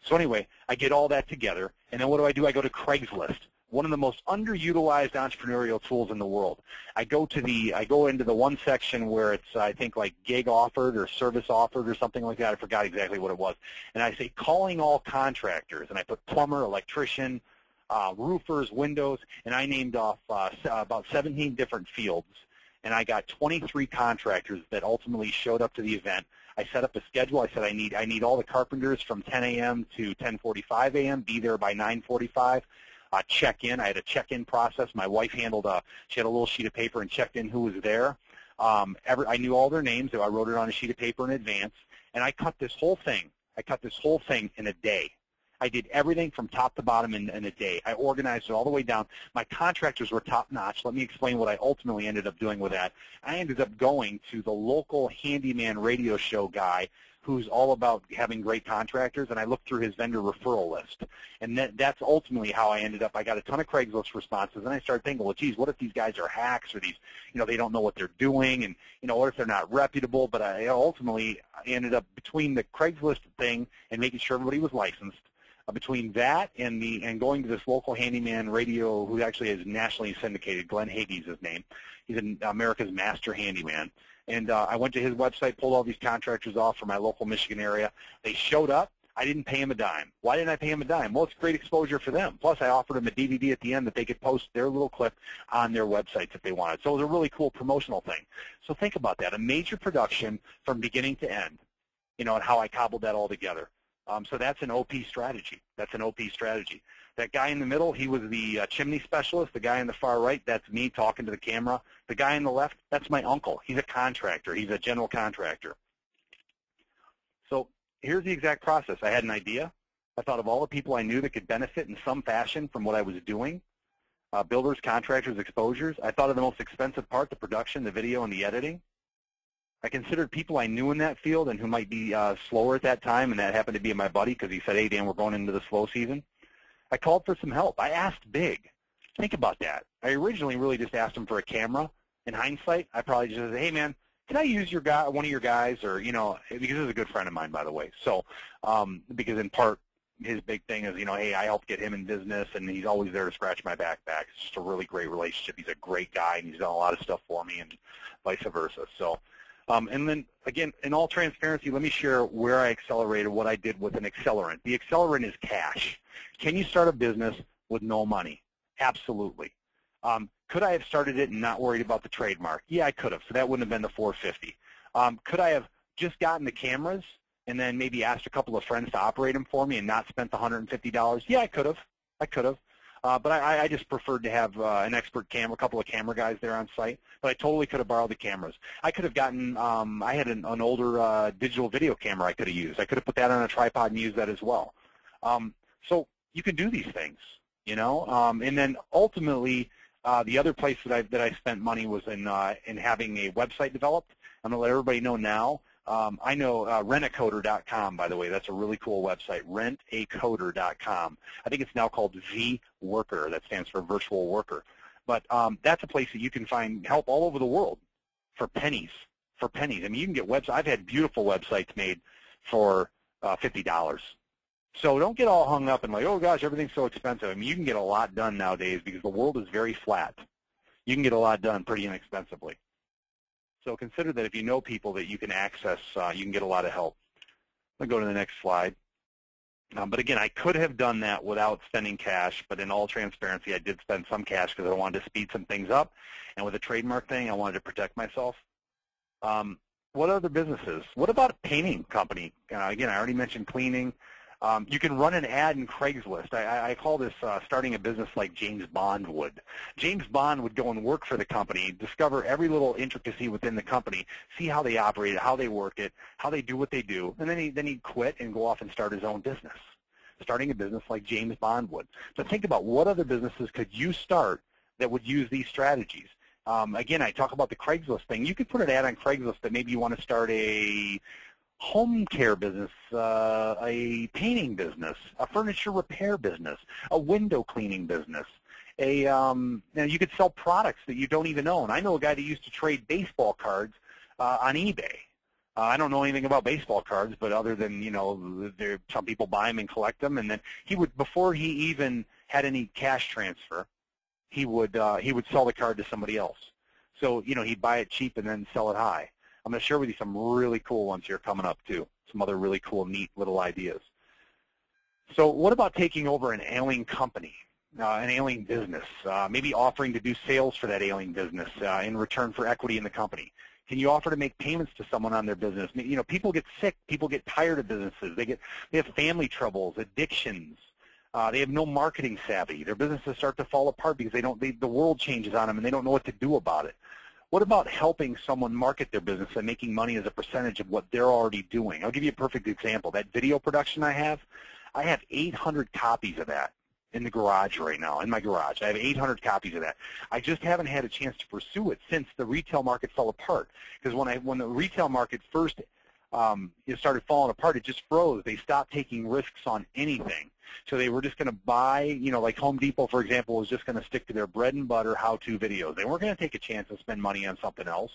[SPEAKER 1] So anyway, I get all that together, and then what do? I go to Craigslist, one of the most underutilized entrepreneurial tools in the world. I go into the one section where it's, I think, like gig offered or service offered or something like that. I forgot exactly what it was. And I say calling all contractors, and I put plumber, electrician, roofers, windows, and I named off about 17 different fields, and I got 23 contractors that ultimately showed up to the event. I set up a schedule. I said I need all the carpenters from 10 a.m. to 10:45 a.m. Be there by 9:45. Check in. I had a check-in process. My wife handled she had a little sheet of paper and checked in who was there. I knew all their names. So I wrote it on a sheet of paper in advance, and I cut this whole thing. In a day. I did everything from top to bottom in a day. I organized it all the way down. My contractors were top-notch. Let me explain what I ultimately ended up doing with that. I ended up going to the local handyman radio show guy who's all about having great contractors, and I looked through his vendor referral list. And that's ultimately how I ended up. I got a ton of Craigslist responses, and I started thinking, well, geez, what if these guys are hacks, or these, they don't know what they're doing, and, what if they're not reputable? But I ultimately ended up, between the Craigslist thing and making sure everybody was licensed, between that and going to this local handyman radio who actually is nationally syndicated, Glenn Hagee's his name. He's America's master handyman. And I went to his website, pulled all these contractors off from my local Michigan area. They showed up. I didn't pay them a dime. Why didn't I pay them a dime? Well, it's great exposure for them. Plus, I offered them a DVD at the end that they could post their little clip on their websites if they wanted. So it was a really cool promotional thing. So think about that, a major production from beginning to end, and how I cobbled that all together. So that's an OP strategy. That's an OP strategy. That guy in the middle, he was the chimney specialist. The guy in the far right, that's me talking to the camera. The guy on the left, that's my uncle. He's a contractor. He's a general contractor. So here's the exact process. I had an idea. I thought of all the people I knew that could benefit in some fashion from what I was doing. Builders, contractors, exposures. I thought of the most expensive part, the production, the video, and the editing. I considered people I knew in that field and who might be slower at that time, and that happened to be my buddy because he said, hey, Dan, we're going into the slow season. I called for some help. I asked big. Think about that. I originally really just asked him for a camera. In hindsight, I probably just said, hey, man, can I use your guy, one of your guys, or, because he's a good friend of mine, by the way. So because in part, his big thing is, hey, I helped get him in business, and he's always there to scratch my back. It's just a really great relationship. He's a great guy, and he's done a lot of stuff for me, and vice versa. So, and then, again, in all transparency, let me share where I accelerated, what I did with an accelerant. The accelerant is cash. Can you start a business with no money? Absolutely. Could I have started it and not worried about the trademark? Yeah, I could have. So that wouldn't have been the $450. Could I have just gotten the cameras and then maybe asked a couple of friends to operate them for me and not spent the $150? Yeah, I could have. I could have. But I just preferred to have an expert camera, a couple of camera guys there on site. But I totally could have borrowed the cameras. I could have gotten, I had an older digital video camera I could have used. I could have put that on a tripod and used that as well. So you can do these things, and then ultimately, the other place that I spent money was in having a website developed. I'm going to let everybody know now. I know rentacoder.com, by the way. That's a really cool website, rentacoder.com. I think it's now called vWorker. That stands for virtual worker. But that's a place that you can find help all over the world for pennies. For pennies. I mean, you can get websites. I've had beautiful websites made for $50. So don't get all hung up and like, oh, gosh, everything's so expensive. I mean, you can get a lot done nowadays because the world is very flat. You can get a lot done pretty inexpensively. So consider that if you know people that you can access, you can get a lot of help. I'll go to the next slide. But again, I could have done that without spending cash, but in all transparency, I did spend some cash because I wanted to speed some things up. And with a trademark thing, I wanted to protect myself. What other businesses? What about a painting company? Again, I already mentioned cleaning. You can run an ad in Craigslist. I call this starting a business like James Bond would. James Bond would go and work for the company, discover every little intricacy within the company, see how they operate it, how they work it, how they do what they do, and then he'd quit and go off and start his own business, starting a business like James Bond would. So think about what other businesses could you start that would use these strategies. Again, I talk about the Craigslist thing. You could put an ad on Craigslist that maybe you want to start a home care business, a painting business, a furniture repair business, a window cleaning business. You could sell products that you don't even own. I know a guy that used to trade baseball cards on eBay. I don't know anything about baseball cards, but other than, some people buy them and collect them, and then he would, before he even had any cash transfer, he would sell the card to somebody else. So, he'd buy it cheap and then sell it high. I'm going to share with you some really cool ones here coming up, too, some other really cool, neat little ideas. So what about taking over an ailing company, an ailing business, maybe offering to do sales for that ailing business in return for equity in the company? Can you offer to make payments to someone on their business? People get sick. People get tired of businesses. They have family troubles, addictions. They have no marketing savvy. Their businesses start to fall apart because the world changes on them and they don't know what to do about it. What about helping someone market their business and making money as a percentage of what they're already doing? I'll give you a perfect example. That video production I have 800 copies of that in the garage right now, in my garage. I have 800 copies of that. I just haven't had a chance to pursue it since the retail market fell apart. Because when the retail market first it started falling apart. It just froze. They stopped taking risks on anything. So they were just going to buy, you know, like Home Depot, for example, was just going to stick to their bread and butter how-to videos. They weren't going to take a chance and spend money on something else.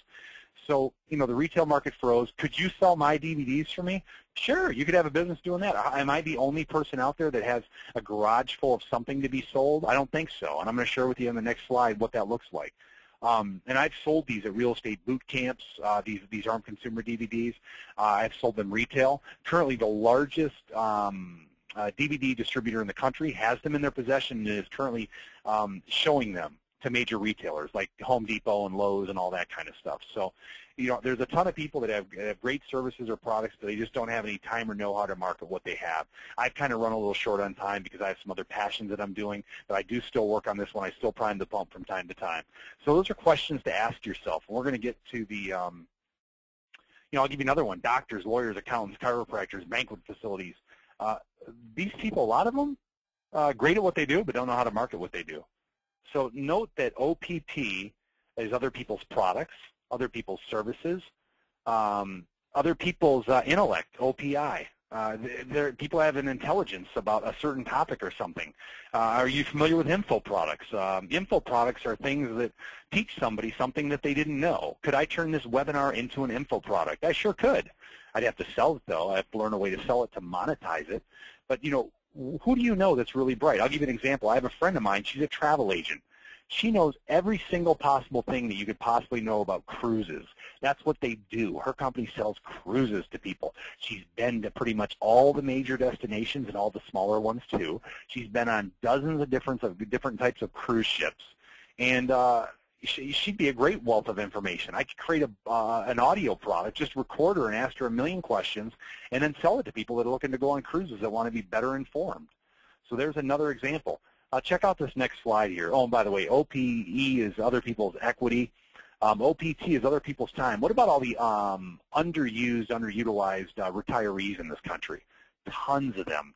[SPEAKER 1] So, you know, the retail market froze. Could you sell my DVDs for me? Sure, you could have a business doing that. Am I the only person out there that has a garage full of something to be sold? I don't think so, and I'm going to share with you on the next slide what that looks like. And I've sold these at real estate boot camps, these ARM consumer DVDs. I've sold them retail. Currently, the largest DVD distributor in the country has them in their possession and is currently showing them to major retailers like Home Depot and Lowe's and all that kind of stuff. So, you know, there's a ton of people that have great services or products, but they just don't have any time or know-how to market what they have. I've kind of run a little short on time because I have some other passions that I'm doing, but I do still work on this one. I still prime the pump from time to time. So those are questions to ask yourself. And we're going to get to the, you know, I'll give you another one. Doctors, lawyers, accountants, chiropractors, banquet facilities. These people, a lot of them, great at what they do, but don't know how to market what they do. So note that OPP is other people's products, other people's services, other people's intellect, OPI. People have an intelligence about a certain topic or something. Are you familiar with info products? Info products are things that teach somebody something that they didn't know. Could I turn this webinar into an info product? I sure could. I'd have to sell it, though. I have to learn a way to sell it to monetize it. But, you know, who do you know that's really bright? I'll give you an example. I have a friend of mine. She's a travel agent. She knows every single possible thing that you could possibly know about cruises. That's what they do. Her company sells cruises to people. She's been to pretty much all the major destinations and all the smaller ones, too. She's been on dozens of different types of cruise ships. And she'd be a great wealth of information. I could create an audio product, just record her and ask her a million questions, and then sell it to people that are looking to go on cruises that want to be better informed. So there's another example. Check out this next slide here. Oh, and by the way, OPE is other people's equity. OPT is other people's time. What about all the underused, underutilized retirees in this country? Tons of them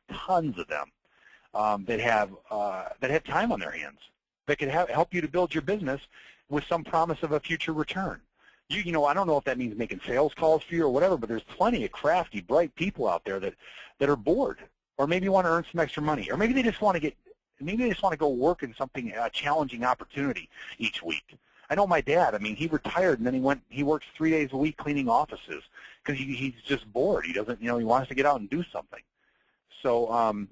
[SPEAKER 1] that have time on their hands that can help you to build your business with some promise of a future return. You know, I don't know if that means making sales calls for you or whatever, but there's plenty of crafty, bright people out there that are bored, or maybe want to earn some extra money, or maybe they just want to go work in something, a challenging opportunity each week. I know my dad. I mean, he retired and then he works 3 days a week cleaning offices because he's just bored. He doesn't, you know, he wants to get out and do something. So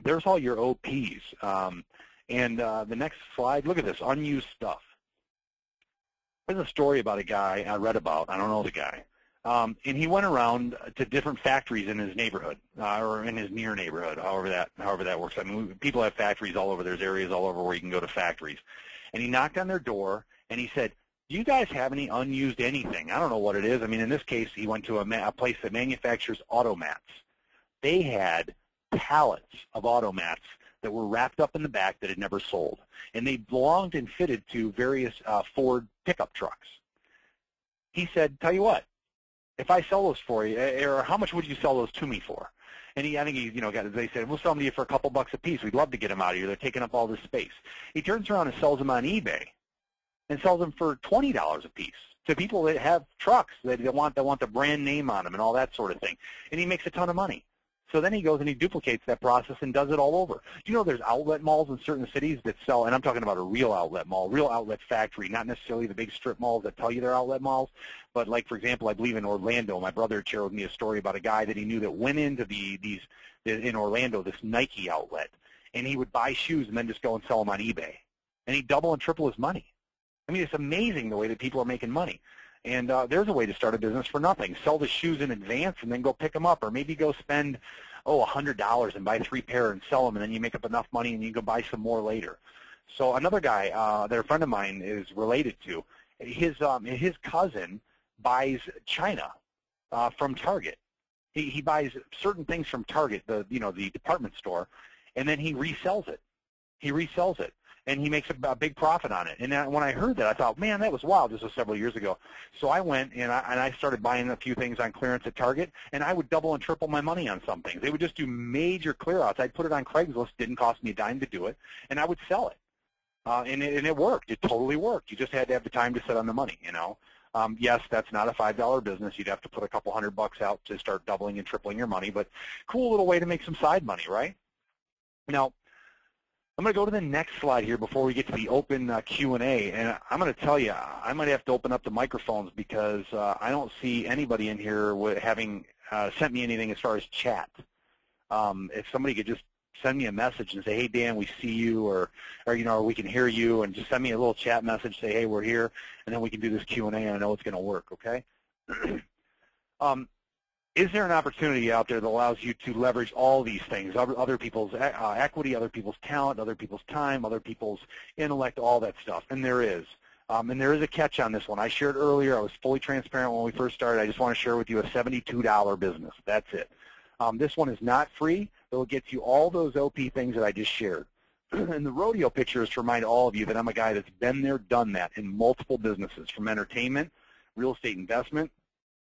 [SPEAKER 1] there's all your OPs. And the next slide, look at this, unused stuff. There's a story about a guy I read about. I don't know the guy. And he went around to different factories in his neighborhood or in his near neighborhood, however that works. I mean, people have factories all over. There's areas all over where you can go to factories. And he knocked on their door, and he said, do you guys have any unused anything? I don't know what it is. I mean, in this case, he went to a place that manufactures automats. They had pallets of automats that were wrapped up in the back that had never sold. And they belonged and fitted to various Ford pickup trucks. He said, tell you what, if I sell those for you, or how much would you sell those to me for? And I think he, you know, they said, we'll sell them to you for a couple bucks a piece. We'd love to get them out of here. They're taking up all this space. He turns around and sells them on eBay and sells them for $20 a piece to people that have trucks that want the brand name on them and all that sort of thing. And he makes a ton of money. So then he goes and he duplicates that process and does it all over. You know, there's outlet malls in certain cities that sell, and I'm talking about a real outlet mall, real outlet factory, not necessarily the big strip malls that tell you they're outlet malls, but like, for example, I believe in Orlando, my brother shared with me a story about a guy that he knew that went into in Orlando, this Nike outlet, and he would buy shoes and then just go and sell them on eBay. And he'd double and triple his money. I mean, it's amazing the way that people are making money. And there's a way to start a business for nothing. Sell the shoes in advance and then go pick them up, or maybe go spend, $100 and buy 3 pair and sell them, and then you make up enough money and you can buy some more later. So another guy that a friend of mine is related to, his cousin buys china from Target. He buys certain things from Target, the department store, and then he resells it. And he makes a big profit on it. And when I heard that, I thought, man, that was wild. This was several years ago. So I went and I started buying a few things on clearance at Target, and I would double and triple my money on some things. They would just do major clear-outs. I'd put it on Craigslist. Didn't cost me a dime to do it, and I would sell it. And it worked. It totally worked. You just had to have the time to sit on the money, you know. Yes, that's not a $5 business. You'd have to put a couple $100 out to start doubling and tripling your money, but cool little way to make some side money, right? Now, I'm going to go to the next slide here before we get to the open Q&A, and I'm going to tell you, I might have to open up the microphones because I don't see anybody in here having sent me anything as far as chat. If somebody could just send me a message and say, hey, Dan, we see you, or we can hear you, and just send me a little chat message, say, hey, we're here, and then we can do this Q&A, and I know it's going to work, okay? Is there an opportunity out there that allows you to leverage all these things, other people's equity, other people's talent, other people's time, other people's intellect, all that stuff? And there is. And there is a catch on this one. I shared earlier, I was fully transparent when we first started. I just want to share with you a $72 business. That's it. This one is not free. It will get you all those OP things that I just shared. And the rodeo picture is to remind all of you that I'm a guy that's been there, done that in multiple businesses, from entertainment, real estate investment,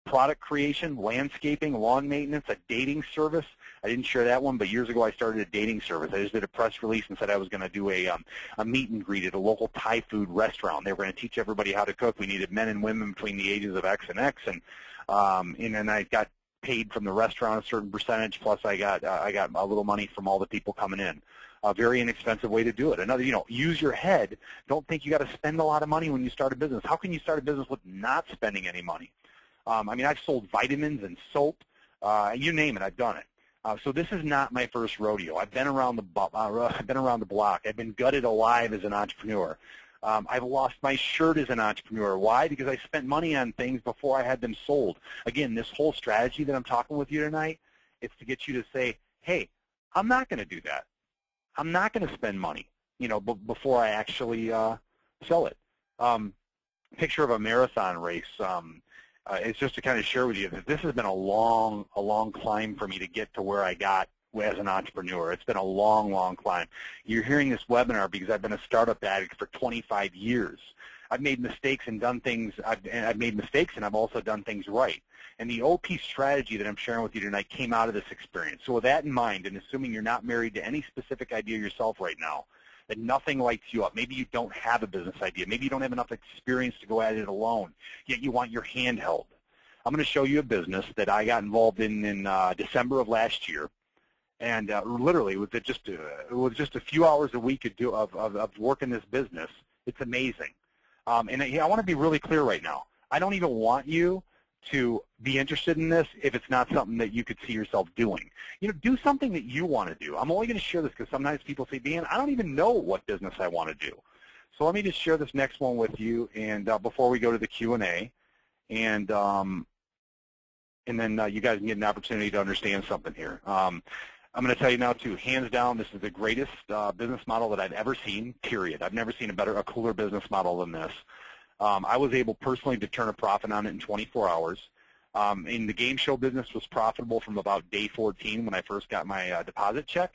[SPEAKER 1] product creation, landscaping, lawn maintenance, a dating service. I didn't share that one, but years ago I started a dating service. I just did a press release and said I was going to do a meet and greet at a local Thai food restaurant. They were going to teach everybody how to cook. We needed men and women between the ages of X and X, and I got paid from the restaurant a certain percentage, plus I got a little money from all the people coming in. A very inexpensive way to do it. Another, use your head. Don't think you got to spend a lot of money when you start a business. How can you start a business with not spending any money? I mean, I've sold vitamins and soap, you name it, I've done it. So this is not my first rodeo. I've been around the block. I've been gutted alive as an entrepreneur. I've lost my shirt as an entrepreneur. Why? Because I spent money on things before I had them sold. Again, this whole strategy that I'm talking with you tonight, it's to get you to say, hey, I'm not going to do that. I'm not going to spend money, before I actually sell it. Picture of a marathon race. It's just to kind of share with you that this has been a long climb for me to get to where I got as an entrepreneur. It's been a long climb. You're hearing this webinar because I've been a startup addict for 25 years. I've made mistakes and done things. I've made mistakes and I've also done things right. And the OP strategy that I'm sharing with you tonight came out of this experience. So with that in mind, and assuming you're not married to any specific idea yourself right now, that nothing lights you up. Maybe you don't have a business idea. Maybe you don't have enough experience to go at it alone, yet you want your hand held. I'm going to show you a business that I got involved in December of last year, and literally with just a few hours a week of working this business, it's amazing. And I want to be really clear right now. I don't even want you to be interested in this if it's not something that you could see yourself doing. Do something that you want to do. I'm only going to share this because sometimes people say, Dan, I don't even know what business I want to do. So let me just share this next one with you, and before we go to the Q&A, and then you guys can get an opportunity to understand something here. I'm going to tell you now, too, hands down, this is the greatest business model that I've ever seen, period. I've never seen a cooler business model than this. I was able personally to turn a profit on it in 24 hours. And the game show business was profitable from about day 14 when I first got my deposit check.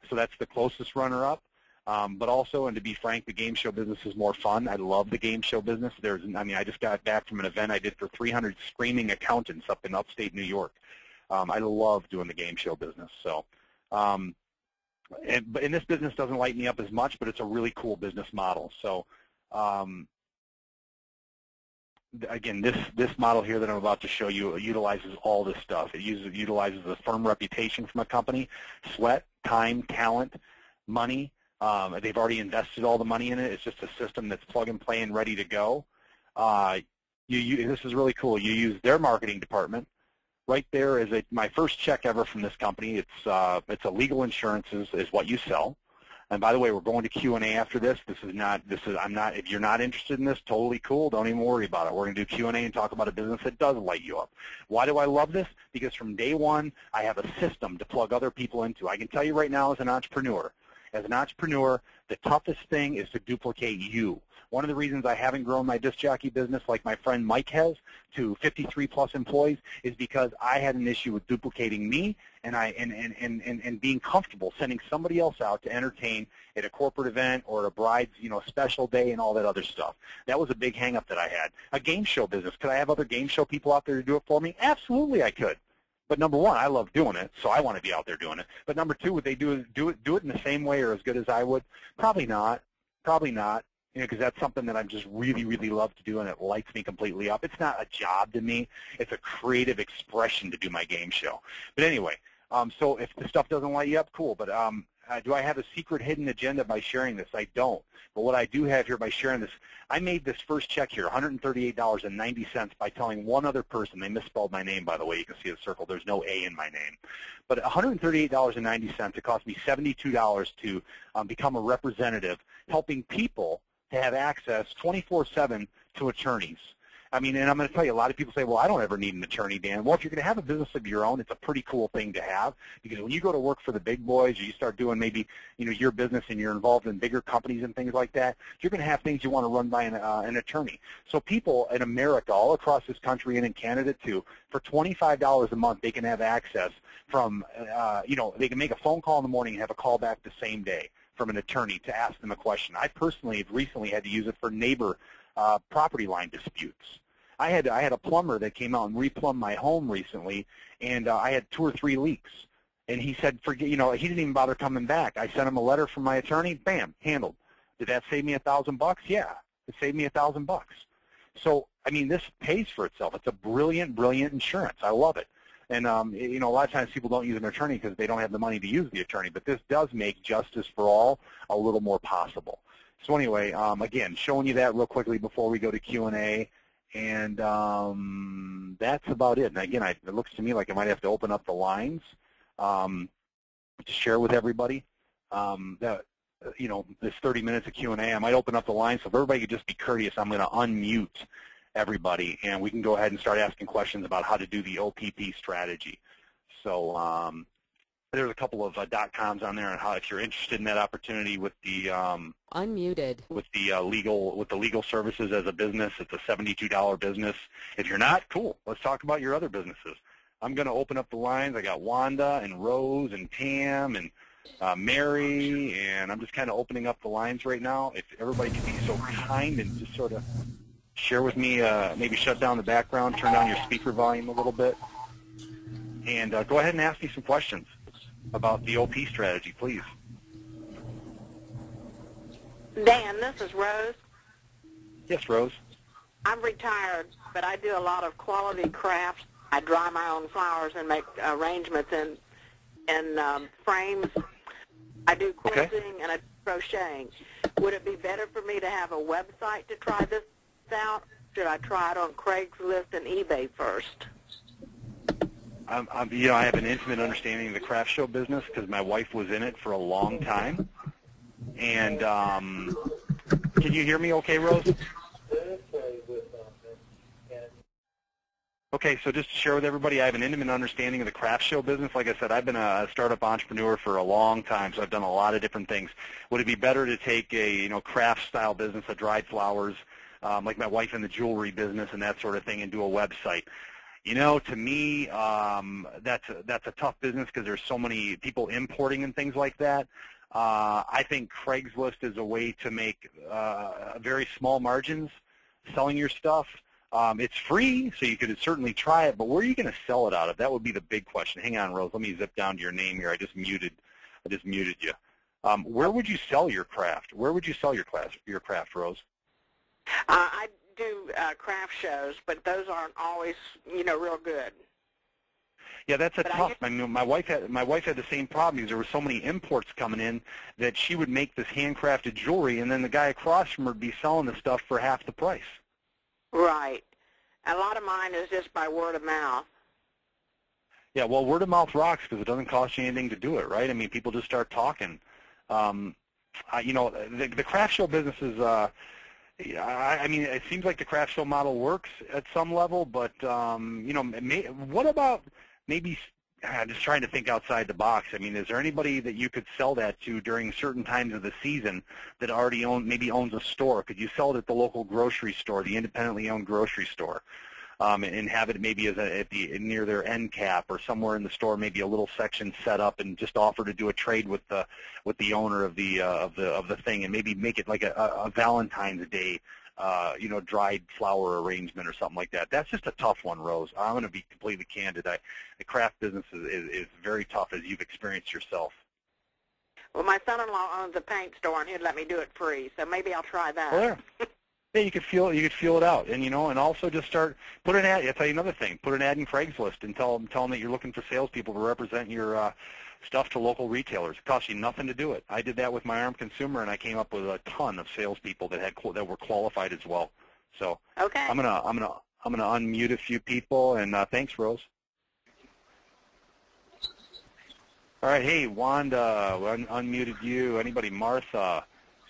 [SPEAKER 1] So that's the closest runner-up. But also, and to be frank, the game show business is more fun. I love the game show business. I just got back from an event I did for 300 screaming accountants up in upstate New York. I love doing the game show business. So, and this business doesn't light me up as much, but it's a really cool business model. So, again, this model here that I'm about to show you utilizes all this stuff. It utilizes the firm reputation from a company, sweat, time, talent, money. They've already invested all the money in it. It's just a system that's plug and play and ready to go. This is really cool. You use their marketing department. Right there is my first check ever from this company. It's a legal insurance is what you sell. And by the way, we're going to Q&A after this. If you're not interested in this, totally cool. Don't even worry about it. We're going to do Q&A and talk about a business that does light you up. Why do I love this? Because from day one, I have a system to plug other people into. I can tell you right now as an entrepreneur, the toughest thing is to duplicate you. One of the reasons I haven't grown my disc jockey business like my friend Mike has to 53+ employees is because I had an issue with duplicating me and being comfortable sending somebody else out to entertain at a corporate event or at a bride's special day and all that other stuff. That was a big hang-up that I had. A game show business. Could I have other game show people out there to do it for me? Absolutely I could. But number one, I love doing it, so I want to be out there doing it. But number two, would they do it in the same way or as good as I would? Probably not. Probably not. because that's something that I'm just really, really love to do, and it lights me completely up. It's not a job to me. It's a creative expression to do my game show. But anyway, so if the stuff doesn't light you up, cool. But do I have a secret hidden agenda by sharing this? I don't. But what I do have here by sharing this, I made this first check here, $138.90, by telling one other person. They misspelled my name, by the way. You can see the circle. There's no A in my name. But $138.90, it cost me $72 to become a representative, helping people to have access 24/7 to attorneys. I mean, and I'm going to tell you, a lot of people say, well, I don't ever need an attorney, Dan. Well, if you're going to have a business of your own, it's a pretty cool thing to have, because when you go to work for the big boys, or you start doing maybe, your business and you're involved in bigger companies and things like that, you're going to have things you want to run by an attorney. So people in America, all across this country and in Canada too, for $25 a month, they can have access from, they can make a phone call in the morning and have a call back the same day from an attorney to ask them a question. I personally have recently had to use it for neighbor property line disputes. I had a plumber that came out and replumbed my home recently, and I had 2 or 3 leaks. And he said, forget, he didn't even bother coming back. I sent him a letter from my attorney, bam, handled. Did that save me $1,000? Yeah, it saved me $1,000. So, I mean, this pays for itself. It's a brilliant, brilliant insurance. I love it. And, a lot of times people don't use an attorney because they don't have the money to use the attorney, but this does make justice for all a little more possible. So anyway, again, showing you that real quickly before we go to Q&A, and that's about it. And again, it looks to me like I might have to open up the lines to share with everybody. That, this 30 minutes of Q&A, I might open up the lines, so if everybody could just be courteous, I'm going to unmute everybody, and we can go ahead and start asking questions about how to do the OPP strategy. So there's a couple of .coms on there on how, if you're interested in that opportunity with the
[SPEAKER 2] unmuted
[SPEAKER 1] with the legal services as a business. It's a $72 business. If you're not, cool. Let's talk about your other businesses. I'm going to open up the lines. I got Wanda and Rose and Pam and Mary, and I'm just kind of opening up the lines right now. If everybody could be so kind and just sort of share with me, maybe shut down the background, turn down your speaker volume a little bit, and go ahead and ask me some questions about the OP strategy, please.
[SPEAKER 3] Dan, this is Rose.
[SPEAKER 1] Yes, Rose.
[SPEAKER 3] I'm retired, but I do a lot of quality crafts. I dry my own flowers and make arrangements in frames. I do quilting and I do crocheting. Would it be better for me to have a website to try this out? Should I try it on Craigslist and eBay first?
[SPEAKER 1] I have an intimate understanding of the craft show business because my wife was in it for a long time. And can you hear me okay, Rose? Okay, so just to share with everybody, I have an intimate understanding of the craft show business. Like I said, I've been a startup entrepreneur for a long time, so I've done a lot of different things. Would it be better to take a craft-style business, a dried flowers, like my wife in the jewelry business and that sort of thing, and do a website? To me, that's a tough business because there's so many people importing and things like that. I think Craigslist is a way to make very small margins selling your stuff. It's free, so you could certainly try it, but where are you going to sell it out of? That would be the big question. Hang on, Rose. Let me zip down to your name here. I just muted you. Where would you sell your craft? Where would you sell your craft, Rose?
[SPEAKER 3] I do craft shows, but those aren't always, real good.
[SPEAKER 1] Yeah, that's tough. I mean, my wife had the same problem because there were so many imports coming in that she would make this handcrafted jewelry, and then the guy across from her would be selling the stuff for half the price.
[SPEAKER 3] Right. A lot of mine is just by word of mouth.
[SPEAKER 1] Yeah, well, word of mouth rocks because it doesn't cost you anything to do it, right? I mean, people just start talking. The craft show business is, I mean, it seems like the craft show model works at some level, but, what about maybe, I'm just trying to think outside the box. I mean, is there anybody that you could sell that to during certain times of the season that already owns a store? Could you sell it at the local grocery store, the independently owned grocery store, and have it maybe near their end cap or somewhere in the store, maybe a little section set up, and just offer to do a trade with the owner of the thing, and maybe make it like a Valentine's Day dried flower arrangement or something like that. That's just a tough one, Rose. I'm going to be completely candid. The craft business is very tough, as you've experienced yourself.
[SPEAKER 3] Well, my son-in-law owns a paint store, and he'd let me do it free, so maybe I'll try that.
[SPEAKER 1] Well, yeah, you could feel it out, and and also just put an ad. I'll tell you another thing: put an ad in Craigslist and tell them that you're looking for salespeople to represent your stuff to local retailers. It costs you nothing to do it. I did that with my Armed Consumer, and I came up with a ton of salespeople that were qualified as well. So
[SPEAKER 3] okay,
[SPEAKER 1] I'm gonna unmute a few people, and thanks, Rose. All right, hey, Wanda, unmuted you. Anybody, Martha?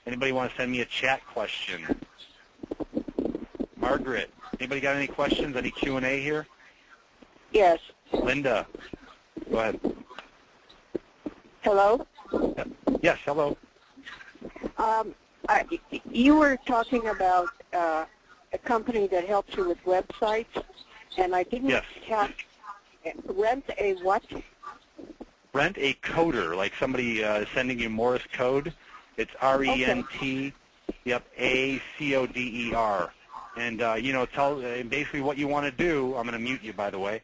[SPEAKER 1] Anybody want to send me a chat question? Margaret, anybody got any questions? Any Q&A here?
[SPEAKER 2] Yes.
[SPEAKER 1] Linda, go ahead.
[SPEAKER 2] Hello?
[SPEAKER 1] Yes, hello.
[SPEAKER 2] You were talking about a company that helps you with websites, and I didn't catch. Rent a what?
[SPEAKER 1] Rent a coder, like somebody sending you Morse code. It's R-E-N-T, yep, A-C-O-D-E-R. And, basically what you want to do, I'm going to mute you, by the way,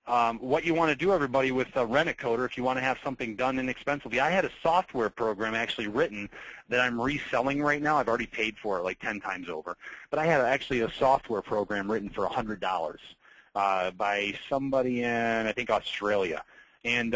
[SPEAKER 1] what you want to do, everybody, with Rent-A-Coder, if you want to have something done inexpensively. I had a software program actually written that I'm reselling right now. I've already paid for it like 10 times over. But I had actually a software program written for $100 by somebody in, I think, Australia. And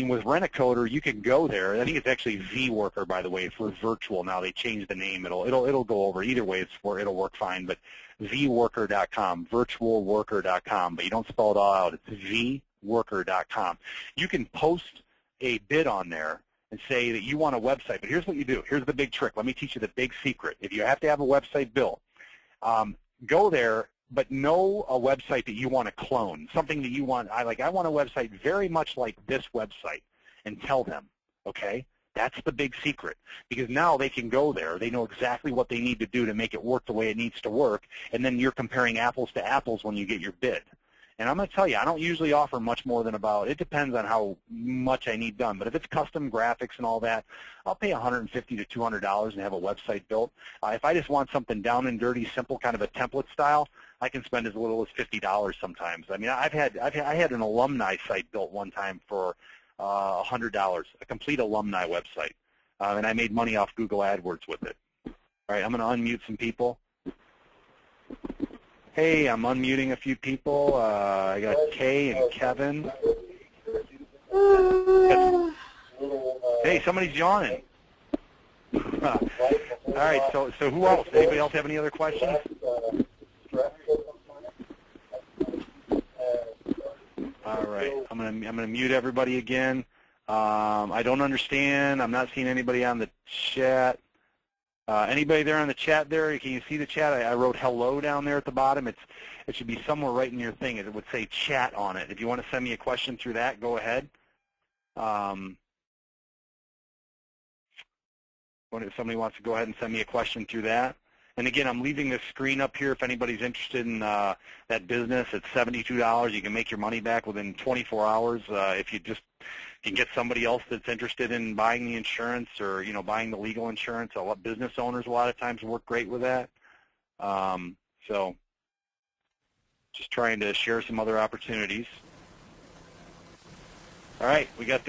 [SPEAKER 1] with Rent-A-Coder, you can go there. I think it's actually vWorker, by the way, for virtual now. They changed the name. It'll go over. Either way, it'll work fine. But vworker.com, virtualworker.com. But you don't spell it all out. It's vworker.com. You can post a bid on there and say that you want a website. But here's what you do. Here's the big trick. Let me teach you the big secret. If you have to have a website built, go there. But know a website that you want to clone, something that you want. I want a website very much like this website, and tell them, okay? That's the big secret, because now they can go there. They know exactly what they need to do to make it work the way it needs to work, and then you're comparing apples to apples when you get your bid. And I'm going to tell you, I don't usually offer much more than it depends on how much I need done. But if it's custom graphics and all that, I'll pay $150 to $200 and have a website built. If I just want something down and dirty, simple, kind of a template style, I can spend as little as $50 sometimes. I mean, I had an alumni site built one time for $100, a complete alumni website, and I made money off Google AdWords with it. All right, I'm going to unmute some people. Hey, I'm unmuting a few people. I got Kay and Kevin. Hey, somebody's yawning. All right, so who else? Anybody else have any other questions? All right, I'm gonna mute everybody again. I don't understand. I'm not seeing anybody on the chat. Anybody there on the chat there? Can you see the chat? I wrote hello down there at the bottom. It should be somewhere right in your thing. It would say chat on it. If you want to send me a question through that, go ahead. If somebody wants to go ahead and send me a question through that. And again, I'm leaving this screen up here if anybody's interested in that business. It's $72. You can make your money back within 24 hours if you just can get somebody else that's interested in buying the insurance or buying the legal insurance. Business owners a lot of times work great with that. So just trying to share some other opportunities. All right, we got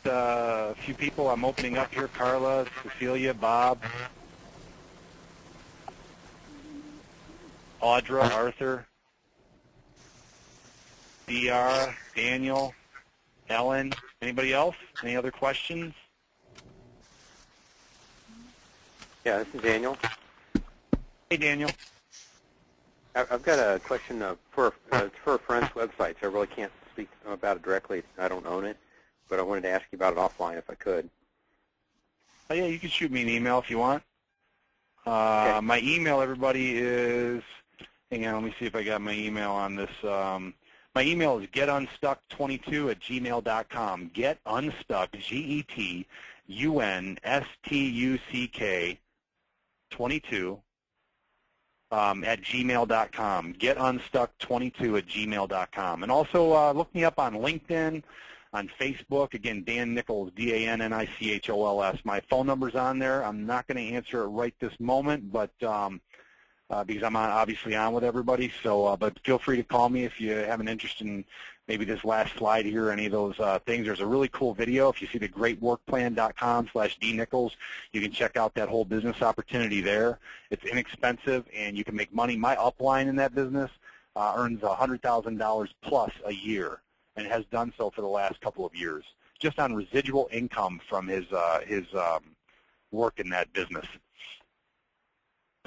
[SPEAKER 1] a few people. I'm opening up here: Carla, Cecilia, Bob, Audra, Arthur, DR, Daniel, Ellen. Anybody else? Any other questions?
[SPEAKER 4] Yeah, this is Daniel.
[SPEAKER 1] Hey, Daniel.
[SPEAKER 4] I've got a question for a friend's website, so I really can't speak about it directly. I don't own it, but I wanted to ask you about it offline if I could.
[SPEAKER 1] Oh, yeah, you can shoot me an email if you want.
[SPEAKER 4] Okay.
[SPEAKER 1] My email, everybody, is, hang on, let me see if I got my email on this. My email is getunstuck22@gmail.com. Getunstuck, GETUNSTUCK 22 at gmail.com. Getunstuck22@gmail.com. And also look me up on LinkedIn, on Facebook. Again, Dan Nichols, DANNICHOLS. My phone number's on there. I'm not going to answer it right this moment, but because I'm obviously on with everybody. So, but feel free to call me if you have an interest in maybe this last slide here, any of those things. There's a really cool video. If you see the greatworkplan.com/dnichols, you can check out that whole business opportunity there. It's inexpensive, and you can make money. My upline in that business earns $100,000 plus a year, and has done so for the last couple of years, just on residual income from his work in that business.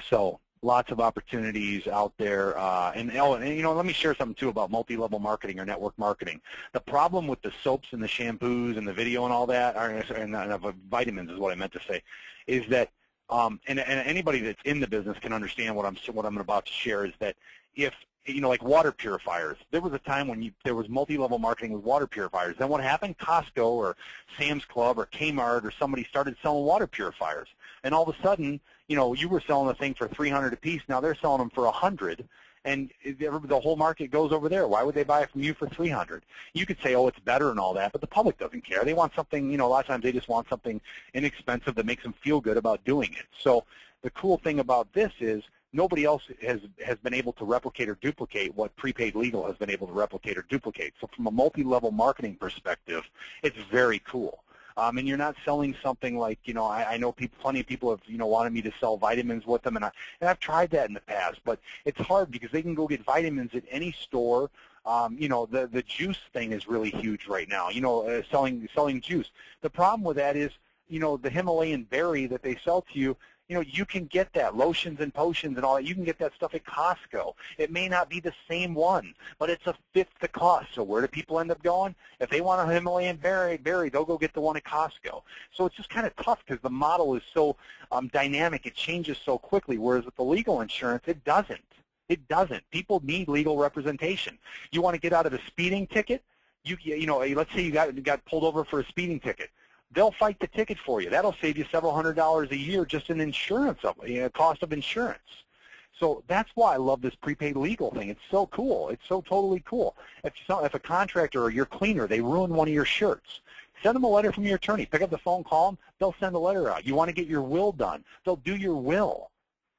[SPEAKER 1] So lots of opportunities out there. And you know, let me share something too about multi-level marketing or network marketing. The problem with the soaps and the shampoos and the video and all that, and vitamins is what I meant to say, is that and anybody that's in the business can understand what I'm about to share, is that if, you know, like water purifiers, there was a time when there was multi-level marketing with water purifiers. Then what happened? Costco or Sam's Club or Kmart or somebody started selling water purifiers, and all of a sudden, you know, you were selling the thing for $300 a piece. Now they're selling them for $100, and the whole market goes over there. Why would they buy it from you for $300? You could say, oh, it's better and all that, but the public doesn't care. They want something, you know, a lot of times they just want something inexpensive that makes them feel good about doing it. So the cool thing about this is nobody else has been able to replicate or duplicate what Prepaid Legal has been able to replicate or duplicate. So from a multi-level marketing perspective, it's very cool. And you're not selling something like, you know, I know plenty of people have, you know, wanted me to sell vitamins with them, and I've tried that in the past, but it's hard because they can go get vitamins at any store. You know, the juice thing is really huge right now, you know, selling juice. The problem with that is, you know, the Himalayan berry that they sell to you, you know, you can get that, lotions and potions and all that. You can get that stuff at Costco. It may not be the same one, but it's a fifth the cost. So where do people end up going? If they want a Himalayan berry, they'll go get the one at Costco. So it's just kind of tough because the model is so dynamic. It changes so quickly, whereas with the legal insurance, it doesn't. It doesn't. People need legal representation. You want to get out of a speeding ticket? You know, let's say you got pulled over for a speeding ticket. They'll fight the ticket for you. That'll save you several $100s a year just in insurance, cost of insurance. So that's why I love this prepaid legal thing. It's so cool. It's so totally cool. If a contractor or your cleaner, they ruin one of your shirts, send them a letter from your attorney. Pick up the phone, call them. They'll send a letter out. You want to get your will done. They'll do your will.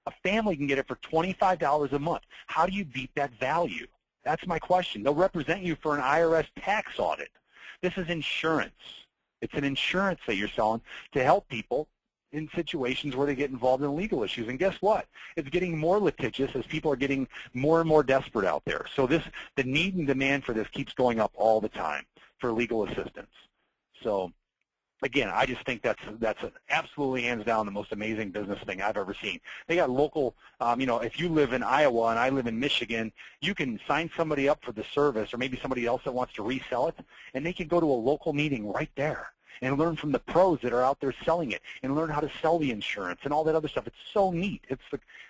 [SPEAKER 1] A family can get it for $25 a month. How do you beat that value? That's my question. They'll represent you for an IRS tax audit. This is insurance. It's an insurance that you're selling to help people in situations where they get involved in legal issues. And guess what? It's getting more litigious as people are getting more and more desperate out there. So the need and demand for this keeps going up all the time for legal assistance. So again, I just think that's absolutely hands down the most amazing business thing I've ever seen. They got local, you know, if you live in Iowa and I live in Michigan, you can sign somebody up for the service or maybe somebody else that wants to resell it, and they can go to a local meeting right there and learn from the pros that are out there selling it and learn how to sell the insurance and all that other stuff. It's so neat. It's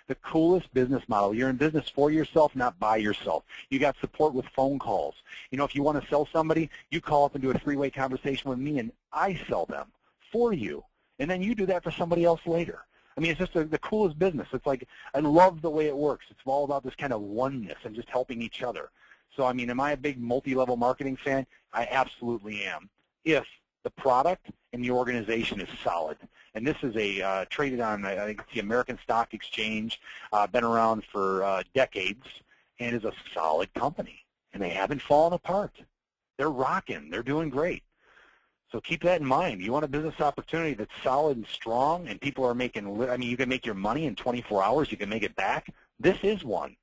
[SPEAKER 1] the coolest business model. You're in business for yourself, not by yourself. You got support with phone calls. You know, if you want to sell somebody, you call up and do a three-way conversation with me, and I sell them for you. And then you do that for somebody else later. I mean, it's just the coolest business. It's like, I love the way it works. It's all about this kind of oneness and just helping each other. So, I mean, am I a big multi-level marketing fan? I absolutely am. If the product and the organization is solid. And this is a traded on, I think it's the American Stock Exchange, been around for decades, and is a solid company. And they haven't fallen apart. They're rocking. They're doing great. So keep that in mind. You want a business opportunity that's solid and strong, and people are making, I mean, you can make your money in 24 hours. You can make it back. This is one.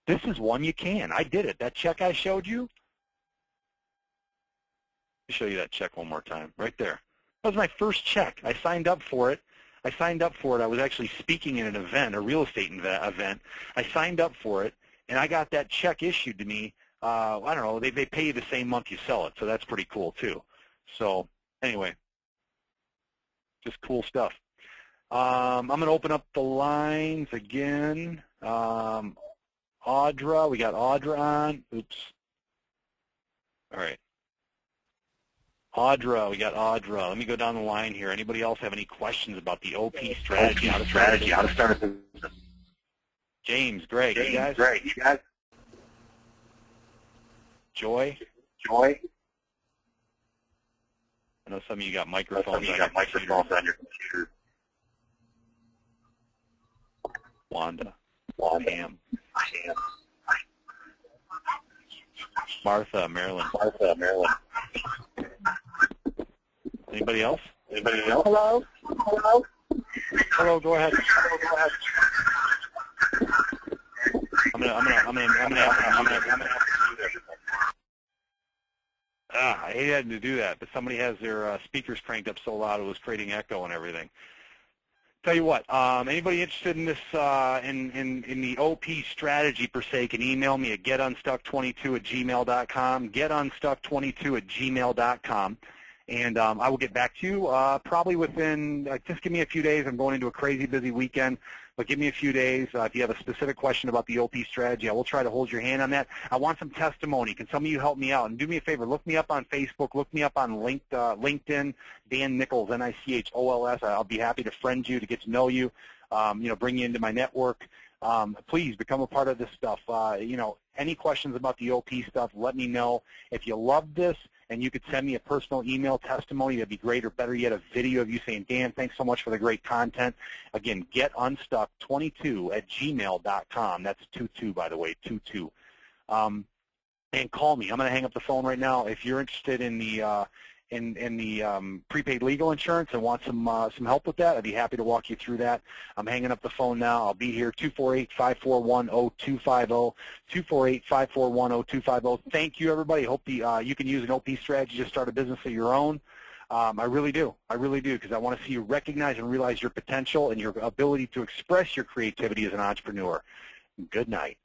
[SPEAKER 1] This is one you can. I did it. That check I showed you, let me show you that check one more time, right there. That was my first check. I signed up for it. I was actually speaking at an event, a real estate event. I signed up for it, and I got that check issued to me. I don't know. They pay you the same month you sell it, so that's pretty cool too. So anyway, just cool stuff. I'm going to open up the lines again. Audra, we got Audra on. Oops. All right. Audra, we got Audra. Let me go down the line here. Anybody else have any questions about the OP strategy? How to start a business? James, Greg, you guys? Joy? I know some of you got microphones on your computer. Wanda. Pam. Martha, Maryland. Anybody else?
[SPEAKER 2] Hello?
[SPEAKER 1] Hello, go ahead. I'm gonna have to do that. I hate having to do that, but somebody has their speakers cranked up so loud it was creating echo and everything. Tell you what, anybody interested in this, in the OP strategy per se, can email me at getunstuck22@gmail.com, getunstuck22@gmail.com, and I will get back to you probably within, just give me a few days. I'm going into a crazy busy weekend, but give me a few days. If you have a specific question about the OP strategy, I will try to hold your hand on that. I want some testimony. Can some of you help me out? And do me a favor, look me up on Facebook, look me up on LinkedIn, Dan Nichols, Nichols. I'll be happy to friend you, to get to know you, bring you into my network. Please become a part of this stuff. Any questions about the OP stuff, let me know. If you love this, and you could send me a personal email testimony, that'd be great, or better yet, a video of you saying, Dan, thanks so much for the great content. Again, getunstuck22@gmail.com. That's 22, by the way, 22. And call me. I'm going to hang up the phone right now. If you're interested in the prepaid legal insurance and want some help with that, I'd be happy to walk you through that. I'm hanging up the phone now. I'll be here, 248-541-0250, 248-541-0250. Thank you, everybody. Hope you can use an OP strategy to start a business of your own. I really do, because I want to see you recognize and realize your potential and your ability to express your creativity as an entrepreneur. Good night.